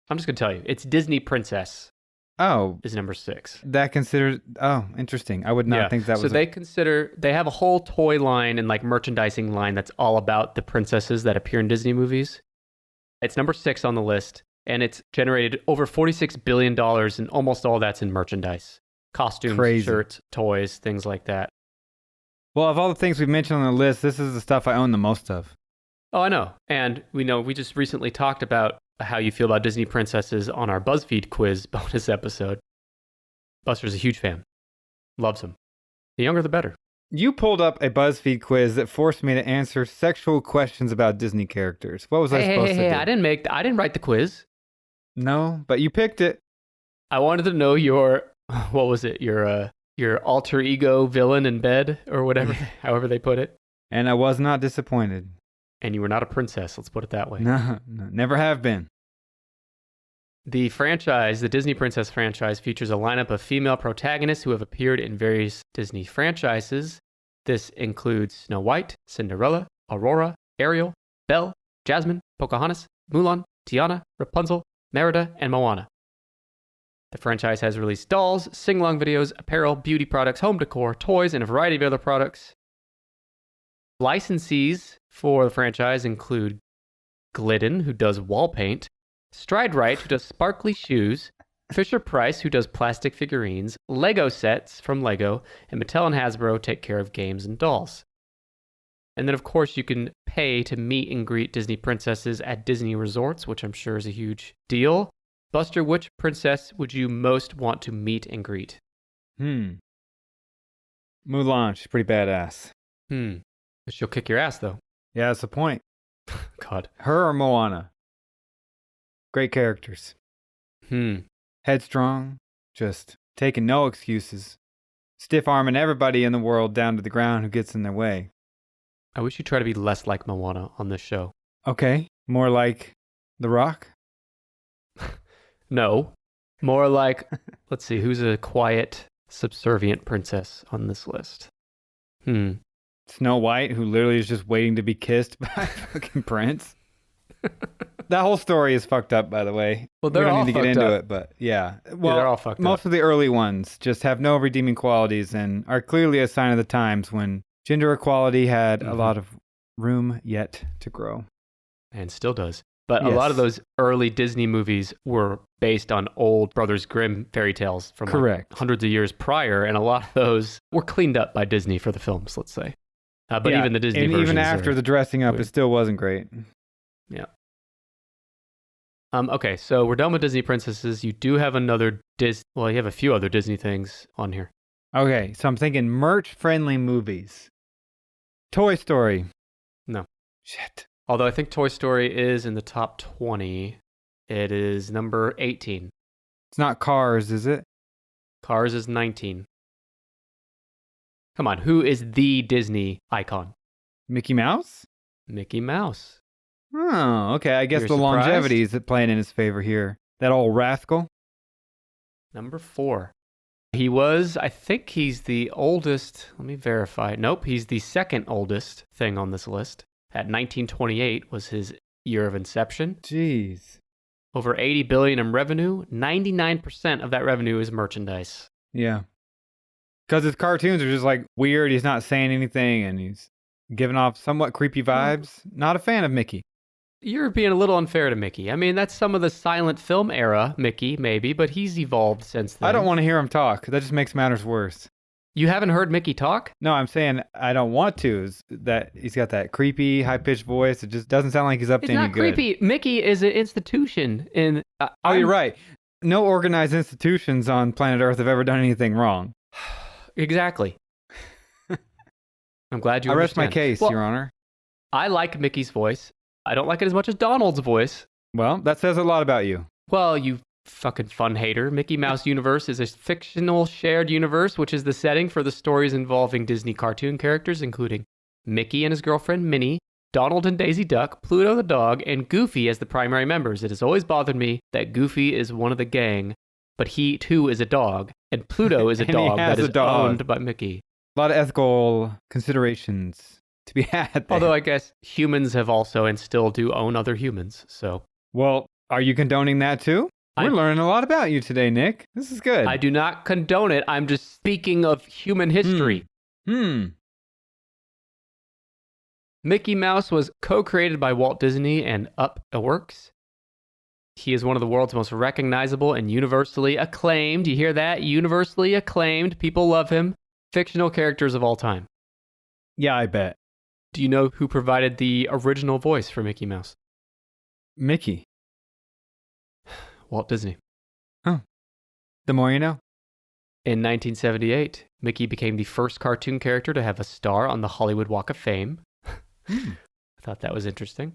S6: I'm just going to tell you. It's Disney Princess.
S7: Oh.
S6: Is number 6.
S7: That considers... Oh, interesting. I would not think that was...
S6: So they have a whole toy line and like merchandising line that's all about the princesses that appear in Disney movies. It's number 6 on the list, and it's generated over $46 billion, and almost all that's in merchandise. Costumes, shirts, toys, things like that.
S7: Well, of all the things we've mentioned on the list, this is the stuff I own the most of.
S6: Oh, I know. And we just recently talked about how you feel about Disney princesses on our BuzzFeed quiz bonus episode. Buster's a huge fan. Loves them. The younger, the better.
S7: You pulled up a BuzzFeed quiz that forced me to answer sexual questions about Disney characters. What was I supposed to do?
S6: I didn't write the quiz.
S7: No, but you picked it.
S6: I wanted to know your alter ego villain in bed or whatever, however they put it.
S7: And I was not disappointed.
S6: And you were not a princess, let's put it that way.
S7: No, never have been.
S6: The franchise, the Disney Princess franchise, features a lineup of female protagonists who have appeared in various Disney franchises. This includes Snow White, Cinderella, Aurora, Ariel, Belle, Jasmine, Pocahontas, Mulan, Tiana, Rapunzel, Merida, and Moana. The franchise has released dolls, sing-along videos, apparel, beauty products, home decor, toys, and a variety of other products. Licensees for the franchise include Glidden, who does wall paint, Stride Right, who does sparkly shoes, Fisher-Price, who does plastic figurines, Lego sets from Lego, and Mattel and Hasbro take care of games and dolls. And then, of course, you can pay to meet and greet Disney princesses at Disney resorts, which I'm sure is a huge deal. Buster, which princess would you most want to meet and greet?
S7: Mulan, she's pretty badass.
S6: But she'll kick your ass, though.
S7: Yeah, that's the point.
S6: God.
S7: Her or Moana? Great characters. Headstrong, just taking no excuses. Stiff-arming everybody in the world down to the ground who gets in their way.
S6: I wish you'd try to be less like Moana on this show.
S7: Okay, more like The Rock?
S6: No. More like, let's see, who's a quiet, subservient princess on this list?
S7: Snow White, who literally is just waiting to be kissed by a fucking prince. That whole story is fucked up, by the way.
S6: Well, we don't
S7: need to get into it, but yeah. Well,
S6: they're all fucked up.
S7: Most of the early ones just have no redeeming qualities and are clearly a sign of the times when gender equality had a lot of room yet to grow.
S6: And still does. But a lot of those early Disney movies were based on old Brothers Grimm fairy tales from hundreds of years prior, and a lot of those were cleaned up by Disney for the films, let's say. But even the Disney versions.
S7: Even after the dressing up, it still wasn't great.
S6: Yeah. Okay, so we're done with Disney princesses. You do have another you have a few other Disney things on here.
S7: Okay, so I'm thinking merch-friendly movies. Toy Story.
S6: No.
S7: Shit.
S6: Although I think Toy Story is in the top 20. It is number 18.
S7: It's not Cars, is it?
S6: Cars is 19. Come on, who is the Disney icon?
S7: Mickey Mouse?
S6: Mickey Mouse.
S7: Oh, okay. I guess the longevity is playing in his favor here. That old rascal.
S6: Number 4. I think he's the oldest. Let me verify. Nope, he's the second oldest thing on this list. At 1928 was his year of inception.
S7: Jeez.
S6: Over $80 billion in revenue. 99% of that revenue is merchandise.
S7: Yeah. Because his cartoons are just like weird. He's not saying anything and he's giving off somewhat creepy vibes. Not a fan of Mickey.
S6: You're being a little unfair to Mickey. I mean, that's some of the silent film era Mickey, maybe, but he's evolved since then.
S7: I don't want to hear him talk. That just makes matters worse.
S6: You haven't heard Mickey talk?
S7: No, I'm saying I don't want to. Is that he's got that creepy, high-pitched voice. It just doesn't sound like he's up to
S6: It's
S7: any
S6: not
S7: good.
S6: creepy. Mickey is an institution.
S7: You're right. No organized institutions on planet Earth have ever done anything wrong.
S6: Exactly. I'm glad you
S7: I rest my
S6: understand.
S7: case,
S6: Well,
S7: Your Honor.
S6: I like Mickey's voice. I don't like it as much as Donald's voice.
S7: Well, that says a lot about you.
S6: Well, you fucking fun hater. Mickey Mouse Universe is a fictional shared universe, which is the setting for the stories involving Disney cartoon characters, including Mickey and his girlfriend Minnie, Donald and Daisy Duck, Pluto the dog, and Goofy as the primary members. It has always bothered me that Goofy is one of the gang, but he too is a dog, and Pluto is a
S7: And he
S6: dog
S7: has
S6: that
S7: a
S6: is
S7: dog.
S6: owned by Mickey.
S7: A lot of ethical considerations to be had there.
S6: Although I guess humans have also and still do own other humans, so...
S7: Well, are you condoning that too? We're learning a lot about you today, Nick. This is good.
S6: I do not condone it. I'm just speaking of human history. Mickey Mouse was co-created by Walt Disney and UpWorks. He is one of the world's most recognizable and universally acclaimed. You hear that? Universally acclaimed. People love him. Fictional characters of all time.
S7: Yeah, I bet.
S6: Do you know who provided the original voice for Mickey Mouse?
S7: Mickey.
S6: Walt Disney.
S7: Oh. The more you know.
S6: In 1978, Mickey became the first cartoon character to have a star on the Hollywood Walk of Fame. I thought that was interesting.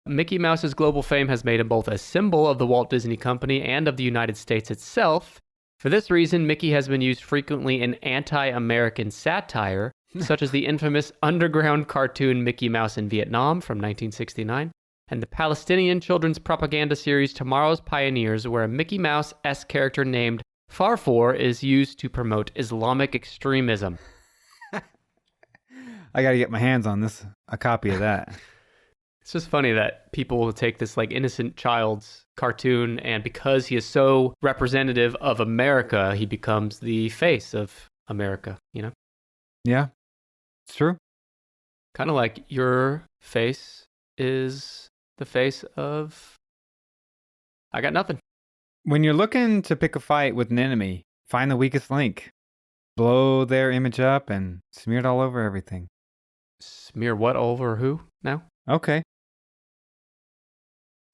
S6: Mickey Mouse's global fame has made him both a symbol of the Walt Disney Company and of the United States itself. For this reason, Mickey has been used frequently in anti-American satire, such as the infamous underground cartoon Mickey Mouse in Vietnam from 1969, and the Palestinian children's propaganda series Tomorrow's Pioneers, where a Mickey Mouse-esque character named Farfor is used to promote Islamic extremism.
S7: I got to get my hands on this, a copy of that.
S6: It's just funny that people will take this like innocent child's cartoon, and because he is so representative of America, he becomes the face of America, you know?
S7: Yeah, it's true.
S6: Kind of like your face is the face of... I got nothing.
S7: When you're looking to pick a fight with an enemy, find the weakest link. Blow their image up and smear it all over everything.
S6: Smear what over who now?
S7: Okay.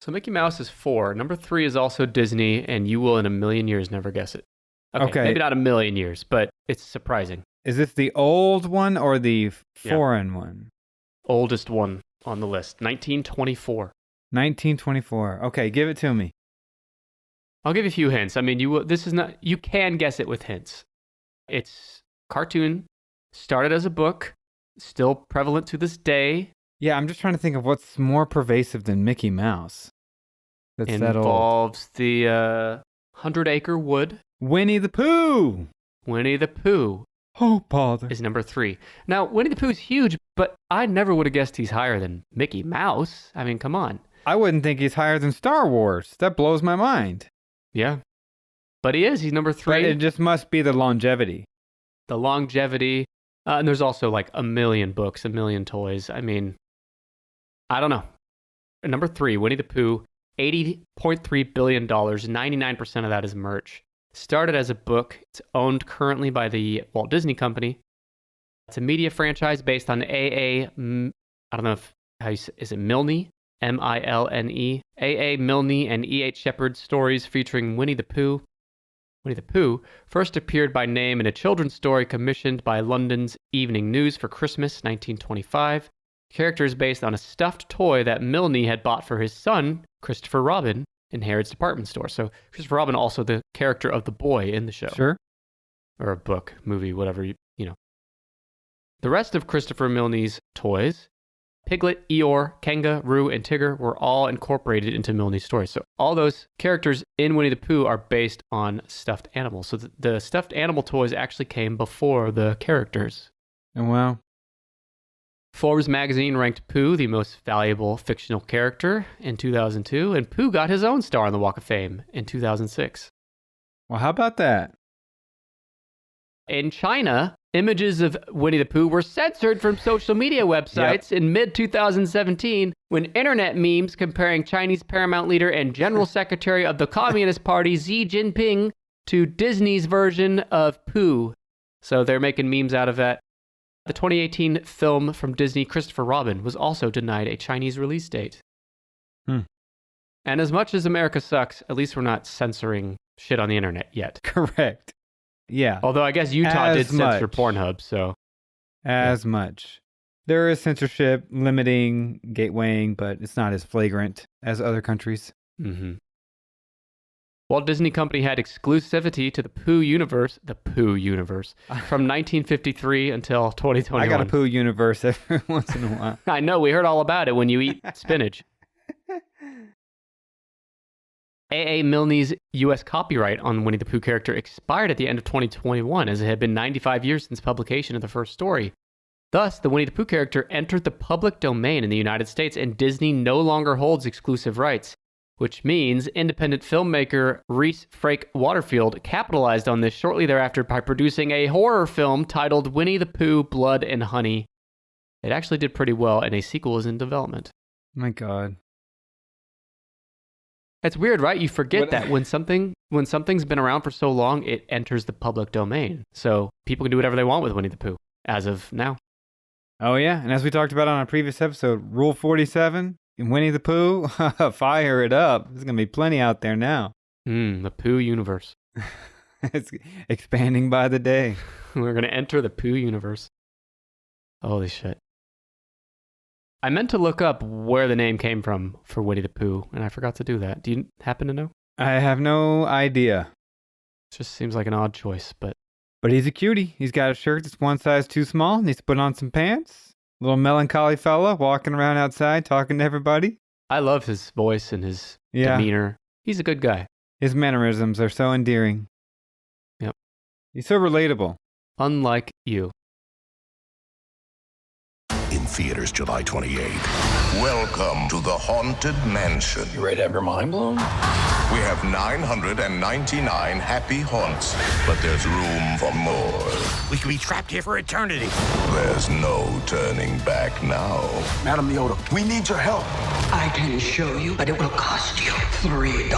S6: So Mickey Mouse is 4. Number 3 is also Disney, and you will in a million years never guess it. Okay. Maybe not a million years, but it's surprising.
S7: Is this the old one or the foreign one?
S6: Oldest one on the list, 1924.
S7: 1924. Okay, give it to me.
S6: I'll give you a few hints. I mean, you can guess it with hints. It's cartoon, started as a book, still prevalent to this day.
S7: Yeah, I'm just trying to think of what's more pervasive than Mickey Mouse. That's that old.
S6: Involves the 100-Acre Wood.
S7: Winnie the Pooh!
S6: Winnie the Pooh.
S7: Oh, bother.
S6: Is number 3. Now, Winnie the Pooh's huge, but I never would have guessed he's higher than Mickey Mouse. I mean, come on.
S7: I wouldn't think he's higher than Star Wars. That blows my mind.
S6: Yeah. But he is. He's number 3.
S7: But it just must be the longevity.
S6: The longevity. And there's also like a million books, a million toys. I mean, I don't know. Number 3, Winnie the Pooh, $80.3 billion. 99% of that is merch. Started as a book. It's owned currently by the Walt Disney Company. It's a media franchise based on I don't know is it Milne? M-I-L-N-E. A.A. Milne and E.H. Shepard's stories featuring Winnie the Pooh. Winnie the Pooh first appeared by name in a children's story commissioned by London's Evening News for Christmas, 1925. The character is based on a stuffed toy that Milne had bought for his son, Christopher Robin, in Harrods department store. So Christopher Robin, also the character of the boy in the show.
S7: Sure.
S6: Or a book, movie, whatever, you know. The rest of Christopher Milne's toys, Piglet, Eeyore, Kanga, Roo, and Tigger, were all incorporated into Milne's stories. So all those characters in Winnie the Pooh are based on stuffed animals. So the stuffed animal toys actually came before the characters.
S7: Oh, wow.
S6: Forbes magazine ranked Pooh the most valuable fictional character in 2002, and Pooh got his own star on the Walk of Fame in 2006.
S7: Well, how about that?
S6: In China, images of Winnie the Pooh were censored from social media websites in mid-2017 when internet memes comparing Chinese Paramount leader and General Secretary of the Communist Party Xi Jinping to Disney's version of Pooh So they're making memes out of that. The 2018 film from Disney, Christopher Robin, was also denied a Chinese release date. And as much as America sucks, at least we're not censoring shit on the internet yet.
S7: Correct. Yeah.
S6: Although I guess Utah did censor
S7: much.
S6: Pornhub, so.
S7: As much. There is censorship limiting gatewaying, but it's not as flagrant as other countries.
S6: Mm-hmm. Walt Disney Company had exclusivity to the Pooh universe, from 1953 until 2021.
S7: I got a Pooh universe every once in a while.
S6: I know, we heard all about it when you eat spinach. A.A. Milne's U.S. copyright on Winnie the Pooh character expired at the end of 2021, as it had been 95 years since publication of the first story. Thus, the Winnie the Pooh character entered the public domain in the United States, and Disney no longer holds exclusive rights, which means independent filmmaker Reese Frake Waterfield capitalized on this shortly thereafter by producing a horror film titled Winnie the Pooh, Blood and Honey. It actually did pretty well, and a sequel is in development.
S7: My God.
S6: It's weird, right? You forget that when something's been around for so long, it enters the public domain. So people can do whatever they want with Winnie the Pooh, as of now.
S7: Oh, yeah. And as we talked about on a previous episode, Rule 47, in Winnie the Pooh, fire it up. There's going to be plenty out there now.
S6: The Pooh universe.
S7: It's expanding by the day.
S6: We're going to enter the Pooh universe. Holy shit. I meant to look up where the name came from for Winnie the Pooh, and I forgot to do that. Do you happen to know?
S7: I have no idea.
S6: It just seems like an odd choice, but...
S7: But he's a cutie. He's got a shirt that's one size too small. Needs to put on some pants. Little melancholy fella walking around outside talking to everybody.
S6: I love his voice and his demeanor. He's a good guy.
S7: His mannerisms are so endearing.
S6: Yep.
S7: He's so relatable.
S6: Unlike you.
S10: In theaters July 28th. Welcome to the Haunted Mansion.
S11: You ready to have your mind blown?
S10: We have 999 happy haunts, but there's room for more.
S11: We could be trapped here for eternity.
S10: There's no turning back now.
S11: Madam Yoda, we need your help.
S12: I can show you, but it will cost you $3.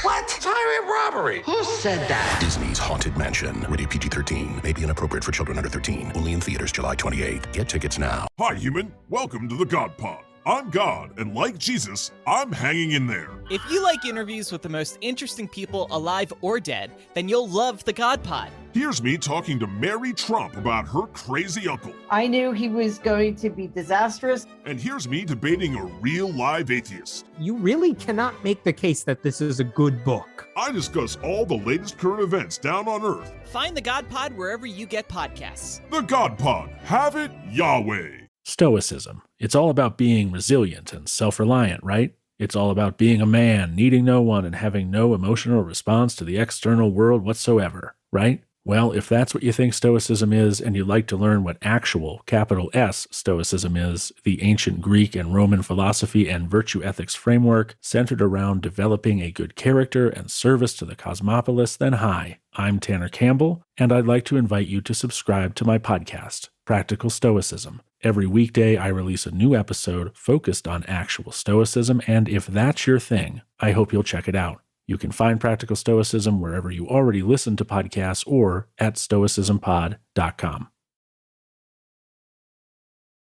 S11: What? It's highway robbery.
S12: Who said that?
S10: Disney's Haunted Mansion. Rated PG-13. May be inappropriate for children under 13. Only in theaters July 28th. Get tickets now.
S13: Hi, human. Welcome to the God Pod. I'm God, and like Jesus, I'm hanging in there.
S14: If you like interviews with the most interesting people alive or dead, then you'll love the God Pod.
S13: Here's me talking to Mary Trump about her crazy uncle.
S15: I knew he was going to be disastrous.
S13: And here's me debating a real live atheist.
S16: You really cannot make the case that this is a good book.
S13: I discuss all the latest current events down on Earth.
S14: Find the God Pod wherever you get podcasts.
S13: The God Pod. Have it Yahweh.
S17: Stoicism. It's all about being resilient and self-reliant, right? It's all about being a man, needing no one, and having no emotional response to the external world whatsoever, right? Well, if that's what you think Stoicism is, and you'd like to learn what actual, capital S, Stoicism is, the ancient Greek and Roman philosophy and virtue ethics framework centered around developing a good character and service to the cosmopolis, then hi, I'm Tanner Campbell, and I'd like to invite you to subscribe to my podcast, Practical Stoicism. Every weekday, I release a new episode focused on actual Stoicism, and if that's your thing, I hope you'll check it out. You can find Practical Stoicism wherever you already listen to podcasts or at stoicismpod.com.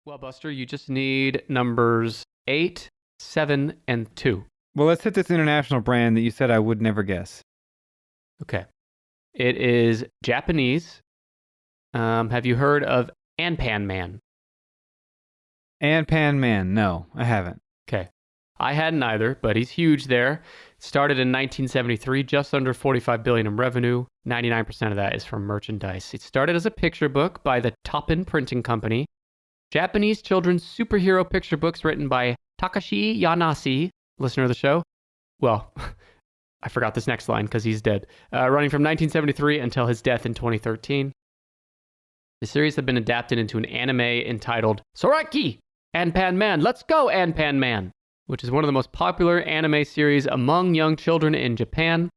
S6: Well, Buster, you just need numbers 8, 7, and 2.
S7: Well, let's hit this international brand that you said I would never guess.
S6: Okay. It is Japanese. Have you heard of Anpanman?
S7: Anpanman, no, I haven't.
S6: Okay. I hadn't either, but he's huge there. Started in 1973, just under $45 billion in revenue. 99% of that is from merchandise. It started as a picture book by the Toppin Printing Company. Japanese children's superhero picture books written by Takashi Yanase, listener of the show. Well, I forgot this next line because he's dead. Running from 1973 until his death in 2013. The series have been adapted into an anime entitled Soraki! Anpanman! Let's go, Anpanman! Which is one of the most popular anime series among young children in Japan.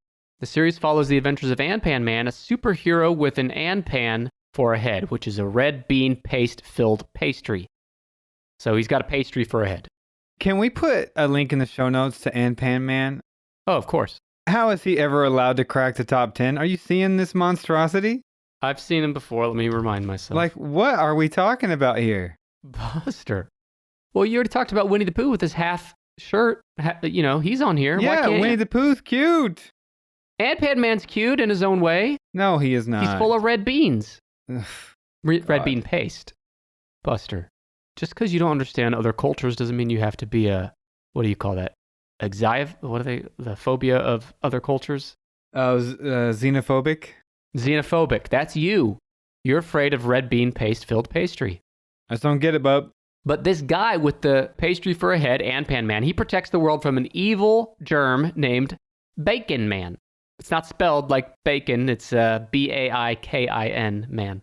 S6: The series follows the adventures of Anpanman, a superhero with an Anpan for a head, which is a red bean paste-filled pastry. So he's got a pastry for a head.
S7: Can we put a link in the show notes to Anpanman?
S6: Oh, of course.
S7: How is he ever allowed to crack the top 10? Are you seeing this monstrosity?
S6: I've seen him before. Let me remind myself.
S7: Like, what are we talking about here?
S6: Buster. Well, you already talked about Winnie the Pooh with his half shirt. He's on here.
S7: Yeah, Winnie the Pooh's cute.
S6: Anpanman's cute in his own way.
S7: No, he is not.
S6: He's full of red beans.
S7: Ugh,
S6: Red bean paste. Buster. Just because you don't understand other cultures doesn't mean you have to be what do you call that? The phobia of other cultures?
S7: Xenophobic?
S6: Xenophobic. That's you. You're afraid of red bean paste filled pastry.
S7: I just don't get it, bub.
S6: But this guy with the pastry for a head, Anpanman, he protects the world from an evil germ named Bacon Man. It's not spelled like bacon. It's Baikin man.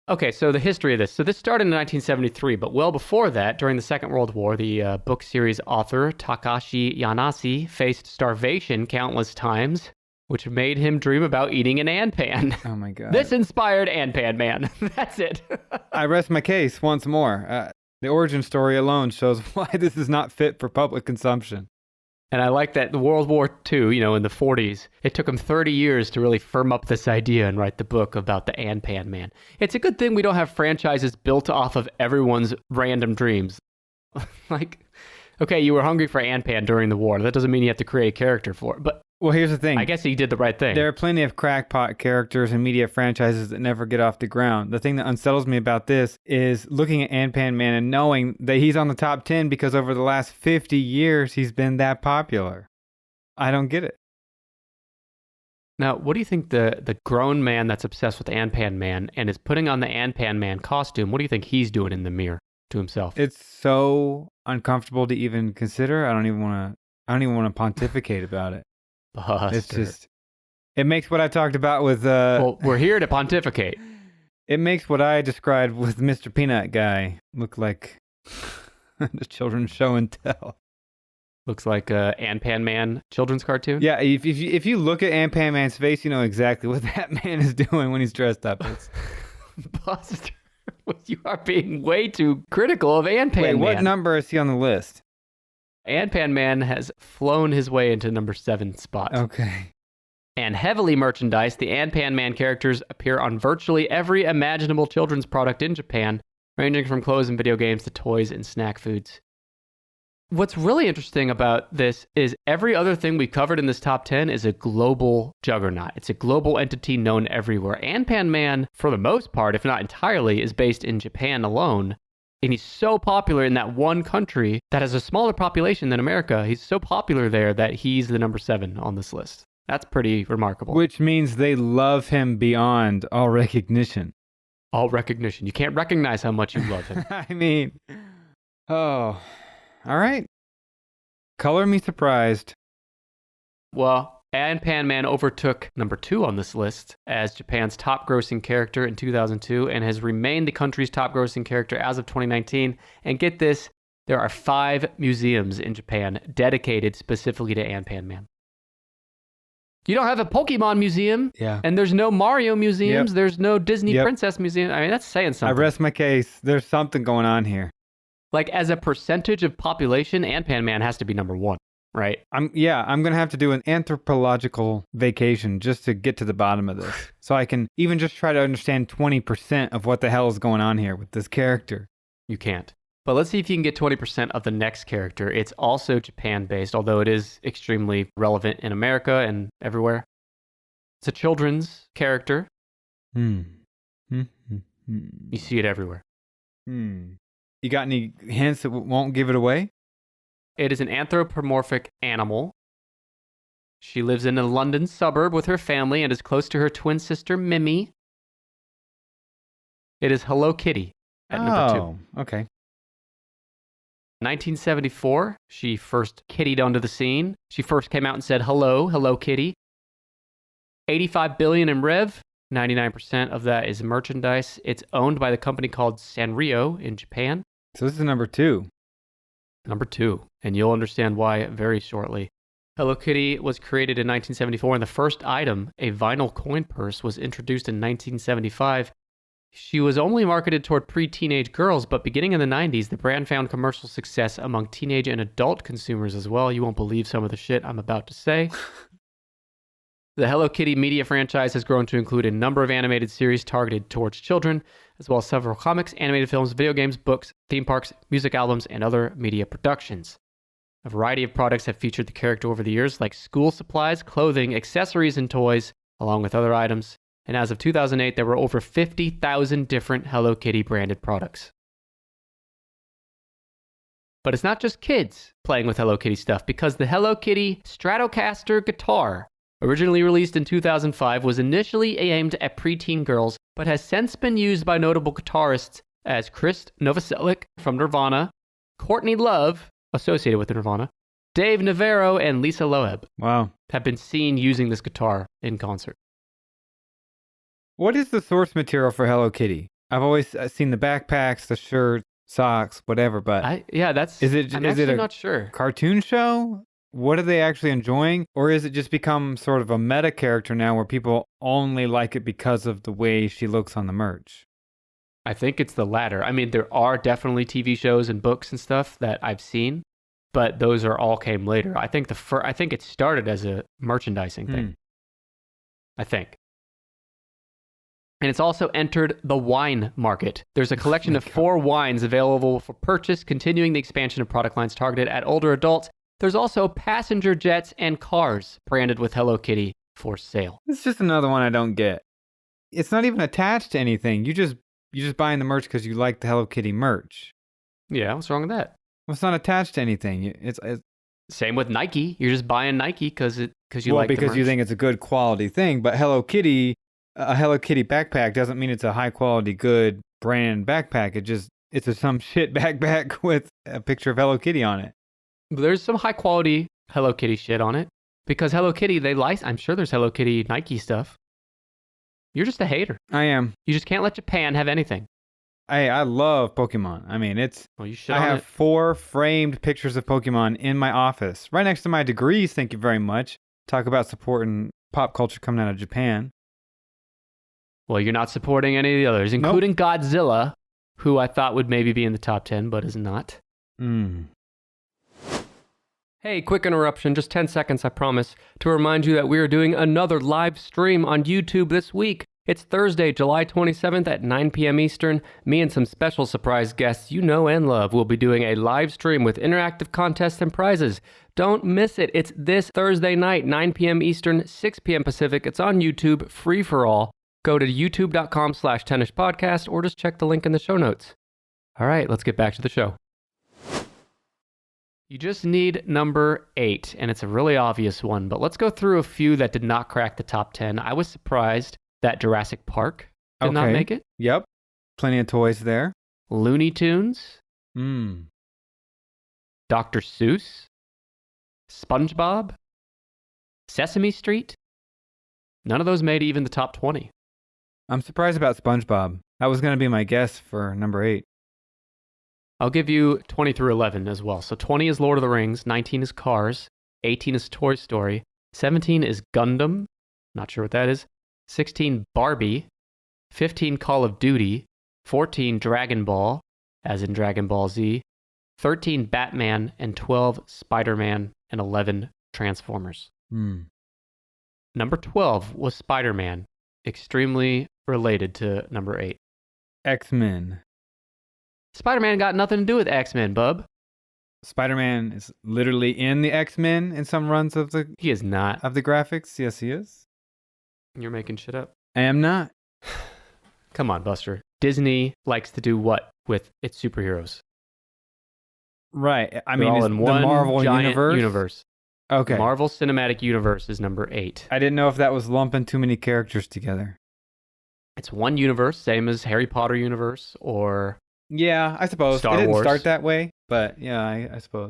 S6: Okay, so the history of this. So this started in 1973, but well before that, during the Second World War, the book series author Takashi Yanase faced starvation countless times, which made him dream about eating an Anpan.
S7: Oh my God.
S6: This inspired Anpanman. That's it.
S7: I rest my case once more. The origin story alone shows why this is not fit for public consumption.
S6: And I like that the World War II, in the 40s, it took him 30 years to really firm up this idea and write the book about the Anpanman. It's a good thing we don't have franchises built off of everyone's random dreams. Like, okay, you were hungry for Anpan during the war. That doesn't mean you have to create a character for it. But
S7: well, here's the thing.
S6: I guess he did the right thing.
S7: There are plenty of crackpot characters and media franchises that never get off the ground. The thing that unsettles me about this is looking at Anpanman and knowing that he's on the top 10 because over the last 50 years, he's been that popular. I don't get it.
S6: Now, what do you think the grown man that's obsessed with Anpanman and is putting on the Anpanman costume, what do you think he's doing in the mirror to himself?
S7: It's so uncomfortable to even consider. I don't even want to pontificate about it.
S6: Buster.
S7: It's just, it makes what I talked about with,
S6: well, we're here to pontificate.
S7: It makes what I described with Mr. Peanut Guy look like the children's show and tell.
S6: Looks like a Anpanman children's cartoon?
S7: Yeah, if you look at Anpanman's face, you know exactly what that man is doing when he's dressed up.
S6: Buster, you are being way too critical of Anpanman.
S7: Wait, what number is he on the list?
S6: Anpanman has flown his way into number 7 spot.
S7: Okay.
S6: And heavily merchandised, the Anpanman characters appear on virtually every imaginable children's product in Japan, ranging from clothes and video games to toys and snack foods. What's really interesting about this is every other thing we covered in this top 10 is a global juggernaut. It's a global entity known everywhere. Anpanman, for the most part, if not entirely, is based in Japan alone. And he's so popular in that one country that has a smaller population than America. He's so popular there that he's the number 7 on this list. That's pretty remarkable.
S7: Which means they love him beyond all recognition.
S6: All recognition. You can't recognize how much you love him.
S7: I mean, all right. Color me surprised.
S6: Well, Anpanman overtook number 2 on this list as Japan's top grossing character in 2002 and has remained the country's top grossing character as of 2019. And get this, there are 5 museums in Japan dedicated specifically to Anpanman. You don't have a Pokemon museum, and there's no Mario museums, there's no Disney Princess museum. I mean, that's saying something.
S7: I rest my case. There's something going on here.
S6: Like, as a percentage of population, Anpanman has to be number 1. Right.
S7: I'm going to have to do an anthropological vacation just to get to the bottom of this. So I can even just try to understand 20% of what the hell is going on here with this character.
S6: You can't. But let's see if you can get 20% of the next character. It's also Japan-based, although it is extremely relevant in America and everywhere. It's a children's character. You see it everywhere.
S7: You got any hints that won't give it away?
S6: It is an anthropomorphic animal. She lives in a London suburb with her family and is close to her twin sister, Mimi. It is Hello Kitty at number
S7: 2. Okay.
S6: 1974, she first kittied onto the scene. She first came out and said, hello, Hello Kitty. 85 billion in rev. 99% of that is merchandise. It's owned by the company called Sanrio in Japan.
S7: So this is number 2.
S6: Number 2, and you'll understand why very shortly. Hello Kitty was created in 1974, and the first item, a vinyl coin purse, was introduced in 1975. She was only marketed toward pre-teenage girls, but beginning in the 90s, the brand found commercial success among teenage and adult consumers as well. You won't believe some of the shit I'm about to say. The Hello Kitty media franchise has grown to include a number of animated series targeted towards children, as well as several comics, animated films, video games, books, theme parks, music albums, and other media productions. A variety of products have featured the character over the years, like school supplies, clothing, accessories, and toys, along with other items. And as of 2008, there were over 50,000 different Hello Kitty branded products. But it's not just kids playing with Hello Kitty stuff, because the Hello Kitty Stratocaster guitar, originally released in 2005, was initially aimed at preteen girls, but has since been used by notable guitarists as Chris Novoselic from Nirvana, Courtney Love, associated with Nirvana, Dave Navarro, and Lisa Loeb.
S7: Wow.
S6: Have been seen using this guitar in concert.
S7: What is the source material for Hello Kitty? I've always seen the backpacks, the shirts, socks, whatever, but is it a
S6: not sure.
S7: Cartoon show? What are they actually enjoying? Or is it just become sort of a meta character now where people only like it because of the way she looks on the merch?
S6: I think it's the latter. I mean, there are definitely TV shows and books and stuff that I've seen, but those all came later. I think I think it started as a merchandising thing. I think. And it's also entered the wine market. There's a collection of 4 wines available for purchase, continuing the expansion of product lines targeted at older adults. There's also passenger jets and cars branded with Hello Kitty for sale.
S7: It's just another one I don't get. It's not even attached to anything. You just buying the merch because you like the Hello Kitty merch.
S6: Yeah, what's wrong with that?
S7: Well, it's not attached to anything. It's
S6: same with Nike. You're just buying Nike because you like the merch.
S7: Because you think it's a good quality thing. But Hello Kitty, a Hello Kitty backpack doesn't mean it's a high quality, good brand backpack. It's some shit backpack with a picture of Hello Kitty on it.
S6: There's some high quality Hello Kitty shit on it because Hello Kitty, I'm sure there's Hello Kitty Nike stuff. You're just a hater.
S7: I am.
S6: You just can't let Japan have anything.
S7: I love Pokemon. I mean,
S6: Well, you should.
S7: I have 4 framed pictures of Pokemon in my office, right next to my degrees. Thank you very much. Talk about supporting pop culture coming out of Japan.
S6: Well, you're not supporting any of the others, including Godzilla, who I thought would maybe be in the top 10, but is not. Hey, quick interruption, just 10 seconds, I promise, to remind you that we are doing another live stream on YouTube this week. It's Thursday, July 27th at 9 p.m. Eastern. Me and some special surprise guests you know and love will be doing a live stream with interactive contests and prizes. Don't miss it. It's this Thursday night, 9 p.m. Eastern, 6 p.m. Pacific. It's on YouTube, free for all. Go to youtube.com/tennispodcast or just check the link in the show notes. All right, let's get back to the show. You just need number 8, and it's a really obvious one, but let's go through a few that did not crack the top 10. I was surprised that Jurassic Park did not make it.
S7: Yep. Plenty of toys there.
S6: Looney Tunes. Dr. Seuss. SpongeBob. Sesame Street. None of those made even the top 20.
S7: I'm surprised about SpongeBob. That was going to be my guess for number 8.
S6: I'll give you 20 through 11 as well. So 20 is Lord of the Rings, 19 is Cars, 18 is Toy Story, 17 is Gundam, not sure what that is, 16 Barbie, 15 Call of Duty, 14 Dragon Ball, as in Dragon Ball Z, 13 Batman, and 12 Spider-Man, and 11 Transformers. Number 12 was Spider-Man, extremely related to number 8.
S7: X-Men.
S6: Spider-Man got nothing to do with X-Men, bub.
S7: Spider-Man is literally in the X-Men in some runs of the...
S6: He is not.
S7: Of the graphics? Yes, he is.
S6: You're making shit up.
S7: I am not.
S6: Come on, Buster. Disney likes to do what with its superheroes?
S7: Right. I
S6: They're
S7: mean,
S6: all
S7: it's
S6: in
S7: the
S6: one
S7: Marvel
S6: giant
S7: universe? Okay.
S6: Marvel Cinematic Universe is number 8.
S7: I didn't know if that was lumping too many characters together.
S6: It's one universe, same as Harry Potter universe or...
S7: Yeah, I suppose.
S6: Star
S7: It didn't
S6: Wars.
S7: start that way, but yeah, I suppose.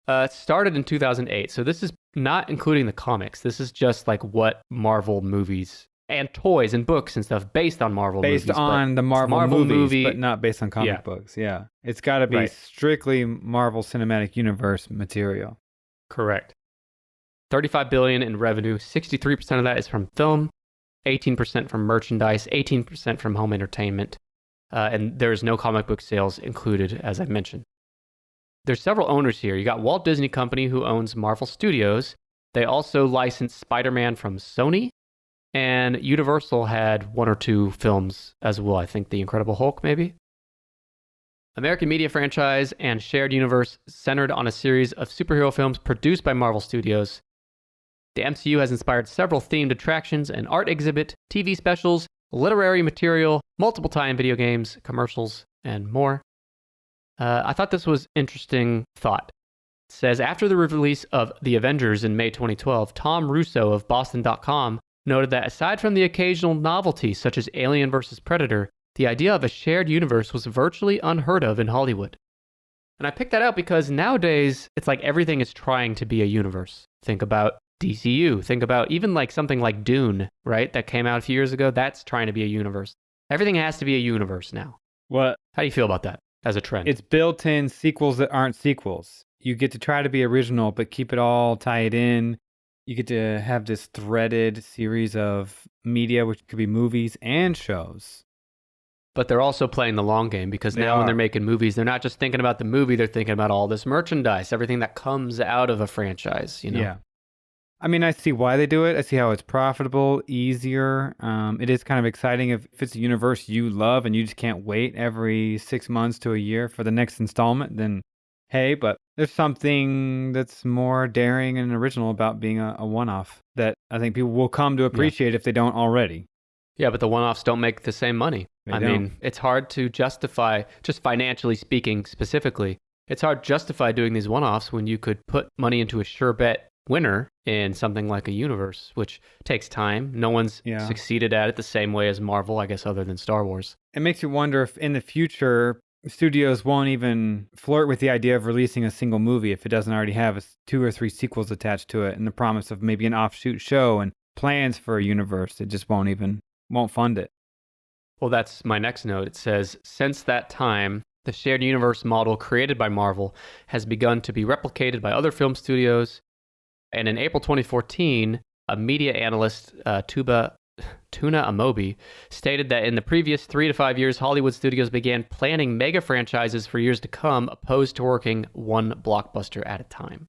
S6: It started in 2008, so this is not including the comics. This is just like what Marvel movies and toys and books and stuff based on Marvel movies.
S7: Based on the Marvel movies, but not based on comic books. Yeah. It's got to be strictly Marvel Cinematic Universe material.
S6: Correct. $35 billion in revenue. 63% of that is from film, 18% from merchandise, 18% from home entertainment. And there's no comic book sales included, as I mentioned. There's several owners here. You got Walt Disney Company, who owns Marvel Studios, They also licensed Spider-Man from Sony, and Universal had 1 or 2 films as well. I think The Incredible Hulk, maybe. American media franchise and shared universe centered on a series of superhero films produced by Marvel Studios. The MCU has inspired several themed attractions, an art exhibit, TV specials, literary material, multiple tie-in video games, commercials, and more. I thought this was interesting thought. It says, after the release of The Avengers in May 2012, Tom Russo of Boston.com noted that aside from the occasional novelty such as Alien vs. Predator, the idea of a shared universe was virtually unheard of in Hollywood. And I picked that out because nowadays, it's like everything is trying to be a universe. Think about DCU. Think about even like something like Dune, right? That came out a few years ago. That's trying to be a universe. Everything has to be a universe now.
S7: What?
S6: How do you feel about that as a trend?
S7: It's built-in sequels that aren't sequels. You get to try to be original, but keep it all tied in. You get to have this threaded series of media, which could be movies and shows.
S6: But they're also playing the long game because now when they're making movies, they're not just thinking about the movie, they're thinking about all this merchandise, everything that comes out of a franchise, you know?
S7: Yeah. I mean, I see why they do it. I see how it's profitable, easier. It is kind of exciting if it's a universe you love and you just can't wait every 6 months to a year for the next installment, then hey, but there's something that's more daring and original about being a one-off that I think people will come to appreciate if they don't already.
S6: Yeah, but the one-offs don't make the same money. I mean, it's hard to justify, just financially speaking specifically, it's hard to justify doing these one-offs when you could put money into a sure bet winner in something like a universe, which takes time. No one's succeeded at it the same way as Marvel, I guess, other than Star Wars.
S7: It makes you wonder if in the future, studios won't even flirt with the idea of releasing a single movie if it doesn't already have 2 or 3 sequels attached to it and the promise of maybe an offshoot show and plans for a universe. It just won't fund it.
S6: Well, that's my next note. It says, since that time, the shared universe model created by Marvel has begun to be replicated by other film studios. And in April 2014, a media analyst, Tuna Amobi, stated that in the previous 3 to 5 years, Hollywood studios began planning mega franchises for years to come, opposed to working one blockbuster at a time.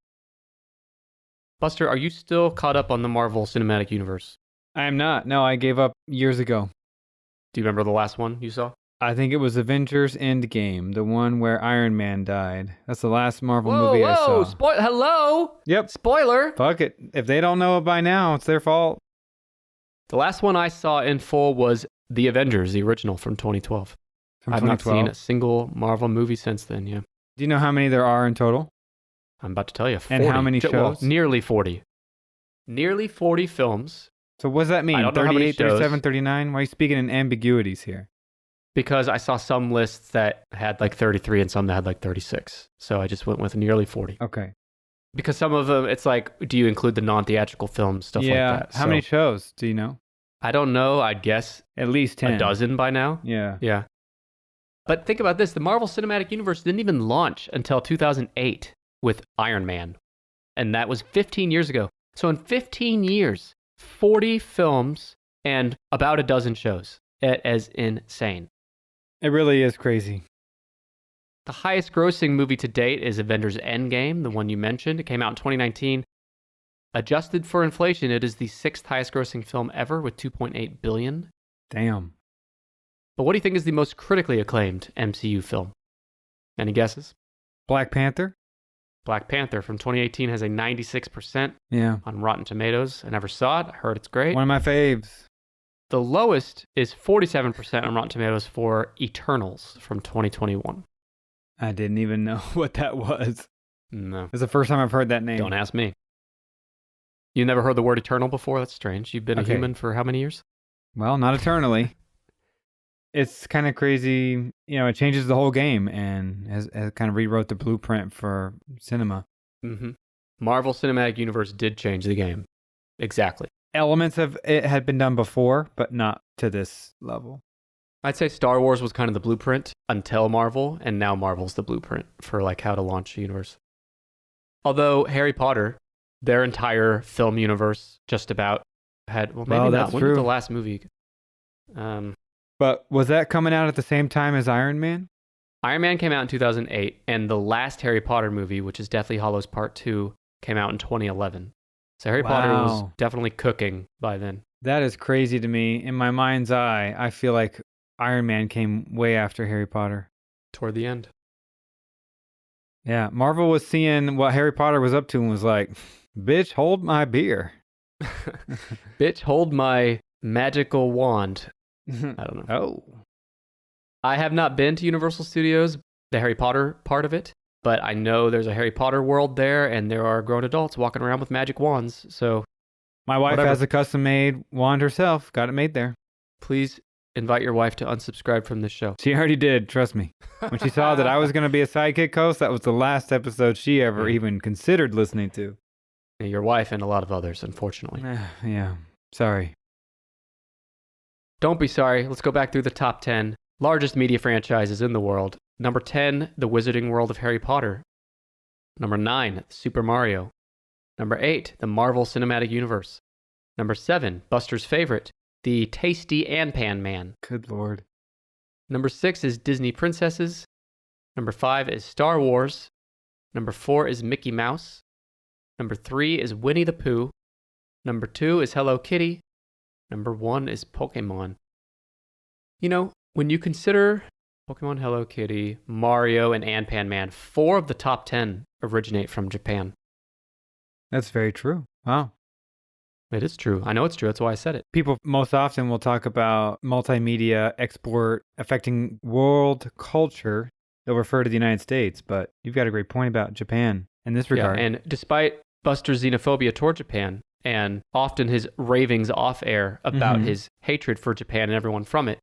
S6: Buster, are you still caught up on the Marvel Cinematic Universe?
S7: I am not. No, I gave up years ago.
S6: Do you remember the last one you saw?
S7: I think it was Avengers Endgame, the one where Iron Man died. That's the last Marvel movie I saw.
S6: Hello?
S7: Yep.
S6: Spoiler.
S7: Fuck it. If they don't know it by now, it's their fault.
S6: The last one I saw in full was The Avengers, the original from 2012. I've not seen a single Marvel movie since then, yeah.
S7: Do you know how many there are in total?
S6: I'm about to tell you. 40.
S7: And how many shows?
S6: Well, nearly 40. Nearly 40 films.
S7: So what does that mean?
S6: I don't know how many
S7: 38,
S6: shows.
S7: 37, 39? Why are you speaking in ambiguities here?
S6: Because I saw some lists that had like 33 and some that had like 36. So I just went with nearly 40.
S7: Okay.
S6: Because some of them, it's like, do you include the non-theatrical films, stuff like that?
S7: How many shows do you know?
S6: I don't know. I'd guess
S7: at least 10.
S6: A dozen by now.
S7: Yeah.
S6: Yeah. But think about this. The Marvel Cinematic Universe didn't even launch until 2008 with Iron Man. And that was 15 years ago. So in 15 years, 40 films and about a dozen shows. It is insane.
S7: It really is crazy.
S6: The highest grossing movie to date is Avengers Endgame, the one you mentioned. It came out in 2019. Adjusted for inflation, it is the 6th highest grossing film ever with $2.8 billion.
S7: Damn.
S6: But what do you think is the most critically acclaimed MCU film? Any guesses?
S7: Black Panther?
S6: Black Panther from 2018 has a 96% on Rotten Tomatoes. I never saw it. I heard it's great.
S7: One of my faves.
S6: The lowest is 47% on Rotten Tomatoes for Eternals from 2021.
S7: I didn't even know what that was.
S6: No.
S7: It's the first time I've heard that name.
S6: Don't ask me. You never heard the word eternal before? That's strange. You've been a human for how many years?
S7: Well, not eternally. It's kind of crazy. You know, it changes the whole game and has kind of rewrote the blueprint for cinema.
S6: Mm-hmm. Marvel Cinematic Universe did change the game. Exactly.
S7: Elements of it had been done before, but not to this level.
S6: I'd say Star Wars was kind of the blueprint until Marvel, and now Marvel's the blueprint for like how to launch a universe. Although Harry Potter, their entire film universe just about had, well, maybe not. When did the last movie?
S7: But was that coming out at the same time as Iron Man?
S6: Iron Man came out in 2008, and the last Harry Potter movie, which is Deathly Hallows Part 2, came out in 2011. So Harry Potter was
S7: Wow.
S6: definitely cooking by then.
S7: That is crazy to me. In my mind's eye, I feel like Iron Man came way after Harry Potter.
S6: Toward the end.
S7: Yeah, Marvel was seeing what Harry Potter was up to and was like, bitch, hold my beer.
S6: Bitch, hold my magical wand. I don't know.
S7: Oh.
S6: I have not been to Universal Studios, the Harry Potter part of it, but I know there's a Harry Potter world there, and there are grown adults walking around with magic wands, so...
S7: My wife
S6: whatever.
S7: has a custom-made wand herself. Got it made there.
S6: Please invite your wife to unsubscribe from this show.
S7: She already did, trust me. When she saw that I was going to be a sidekick host, that was the last episode she ever even considered listening to.
S6: Your wife and a lot of others, unfortunately.
S7: Yeah, sorry.
S6: Don't be sorry. Let's go back through the top 10 largest media franchises in the world. Number 10, The Wizarding World of Harry Potter. Number 9, Super Mario. Number 8, the Marvel Cinematic Universe. Number 7, Buster's favorite, the tasty Anpanman.
S7: Good Lord.
S6: Number 6 is Disney Princesses. Number 5 is Star Wars. Number 4 is Mickey Mouse. Number 3 is Winnie the Pooh. Number 2 is Hello Kitty. Number 1 is Pokemon. You know, when you consider Pokemon, Hello Kitty, Mario, and Anpanman, 4 of the top 10 originate from Japan.
S7: That's very true. Wow.
S6: It is true. I know it's true. That's why I said it.
S7: People most often will talk about multimedia export affecting world culture. They'll refer to the United States, but you've got a great point about Japan in this regard.
S6: Yeah, and despite Buster's xenophobia toward Japan and often his ravings off air about his hatred for Japan and everyone from it,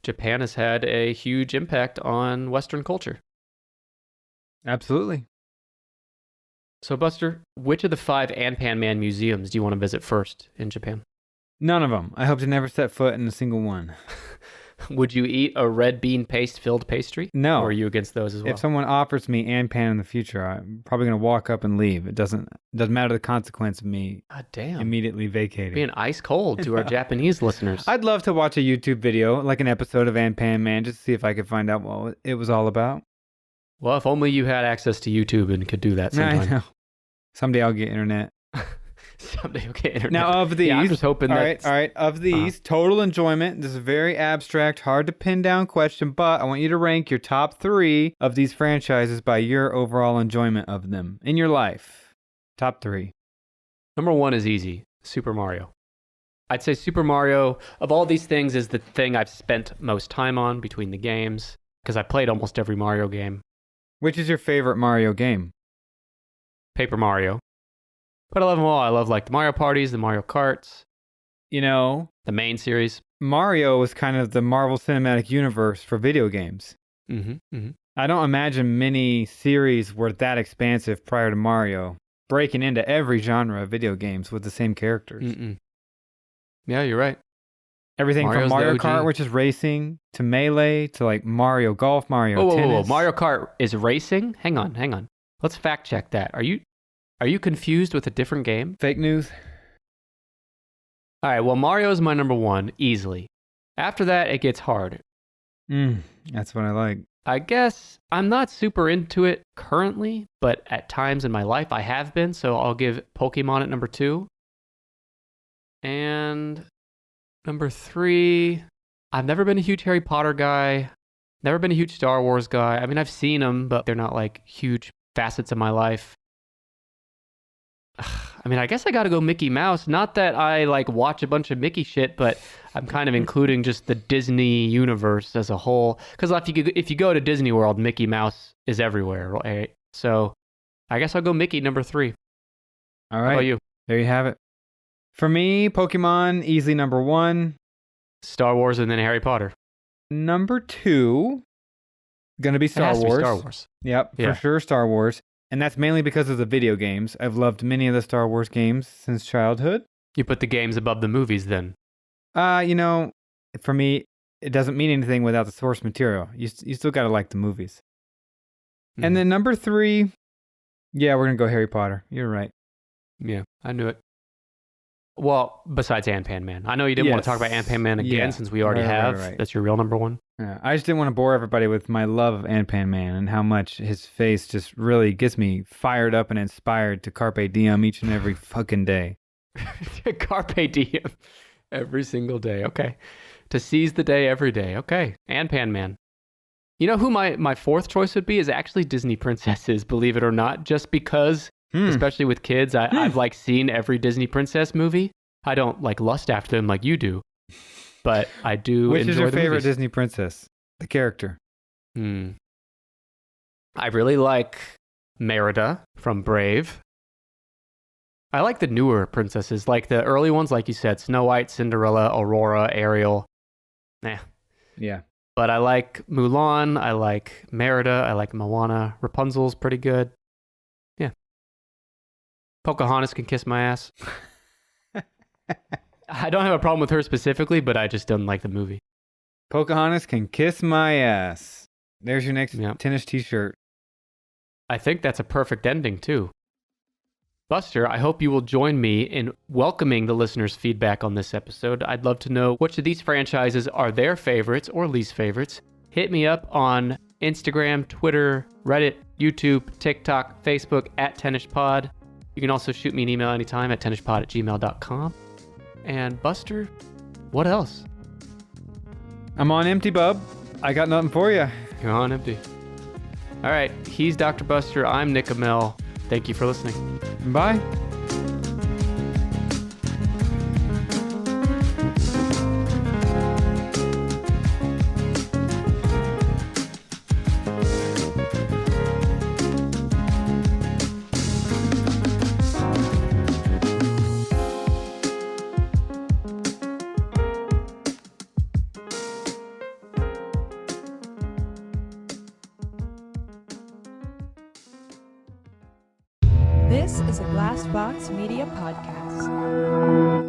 S6: Japan has had a huge impact on Western culture.
S7: Absolutely.
S6: So, Buster, which of the 5 Anpanman museums do you want to visit first in Japan?
S7: None of them. I hope to never set foot in a single one.
S6: Would you eat a red bean paste-filled pastry?
S7: No.
S6: Or are you against those as well?
S7: If someone offers me Anpan in the future, I'm probably going to walk up and leave. It doesn't matter the consequence of me immediately vacating.
S6: Being ice cold to our Japanese listeners.
S7: I'd love to watch a YouTube video, like an episode of Anpanman, just to see if I could find out what it was all about.
S6: Well, if only you had access to YouTube and could do that sometime.
S7: I know. Someday I'll get internet.
S6: Someday you'll get internet.
S7: Now, of these,
S6: yeah, I'm just hoping
S7: all right. Of these, total enjoyment. This is a very abstract, hard to pin down question, but I want you to rank your top 3 of these franchises by your overall enjoyment of them in your life. Top 3.
S6: Number 1 is easy. Super Mario. I'd say Super Mario, of all these things, is the thing I've spent most time on between the games, because I played almost every Mario game.
S7: Which is your favorite Mario game?
S6: Paper Mario. But I love them all. I love like the Mario parties, the Mario Karts.
S7: You know,
S6: the main series.
S7: Mario was kind of the Marvel Cinematic Universe for video games. I don't imagine many series were that expansive prior to Mario, breaking into every genre of video games with the same characters.
S6: Yeah, you're right.
S7: Everything
S6: Mario's
S7: from Mario
S6: the OG.
S7: Kart, which is racing, to Melee, to like Mario Golf, Mario Tennis.
S6: Whoa. Mario Kart is racing? Hang on. Let's fact check that. Are you confused with a different game?
S7: Fake news.
S6: All right, well, Mario is my number 1, easily. After that, it gets hard.
S7: That's what I like.
S6: I guess I'm not super into it currently, but at times in my life I have been, so I'll give Pokemon at number 2. And number 3, I've never been a huge Harry Potter guy, never been a huge Star Wars guy. I mean, I've seen them, but they're not like huge facets of my life. I mean, I guess I got to go Mickey Mouse. Not that I like watch a bunch of Mickey shit, but I'm kind of including just the Disney universe as a whole. Because if you go to Disney World, Mickey Mouse is everywhere, right? So I guess I'll go Mickey number 3.
S7: All right.
S6: How about you?
S7: There you have it. For me, Pokemon, easily number 1.
S6: Star Wars and then Harry Potter.
S7: Number 2, going to be Star Wars.
S6: It has to be Star Wars.
S7: Yep,
S6: Yeah.
S7: for sure Star Wars. And that's mainly because of the video games. I've loved many of the Star Wars games since childhood.
S6: You put the games above the movies then?
S7: You know, for me, it doesn't mean anything without the source material. You still got to like the movies. And then number 3, yeah, we're going to go Harry Potter. You're right.
S6: Yeah, I knew it. Well, besides Anpanman. I know you didn't want to talk about Anpanman again since we already have. Right. That's your real number one.
S7: Yeah, I just didn't want to bore everybody with my love of Anpanman and how much his face just really gets me fired up and inspired to carpe diem each and every fucking day.
S6: Carpe diem every single day. Okay. To seize the day every day. Okay. Anpanman. You know who my fourth choice would be is actually Disney princesses, believe it or not, just because, especially with kids, I've like seen every Disney princess movie. I don't like lust after them like you do, but I do
S7: Which
S6: enjoy
S7: is your
S6: the
S7: favorite
S6: movies.
S7: Disney princess? The character?
S6: I really like Merida from Brave. I like the newer princesses, like the early ones, like you said, Snow White, Cinderella, Aurora, Ariel.
S7: Yeah.
S6: But I like Mulan, I like Merida, I like Moana. Rapunzel's pretty good. Yeah. Pocahontas can kiss my ass. I don't have a problem with her specifically, but I just don't like the movie.
S7: Pocahontas can kiss my ass. There's your next tennis t-shirt.
S6: I think that's a perfect ending, too. Buster, I hope you will join me in welcoming the listeners' feedback on this episode. I'd love to know which of these franchises are their favorites or least favorites. Hit me up on Instagram, Twitter, Reddit, YouTube, TikTok, Facebook @TennishPod. You can also shoot me an email anytime at tennishpod@gmail.com. And Buster, what else?
S7: I'm on empty, bub. I got nothing for you.
S6: You're on empty. All right, he's Dr. Buster. I'm Nick Amell. Thank you for listening.
S7: Bye.
S1: This is a Glass Box Media Podcast.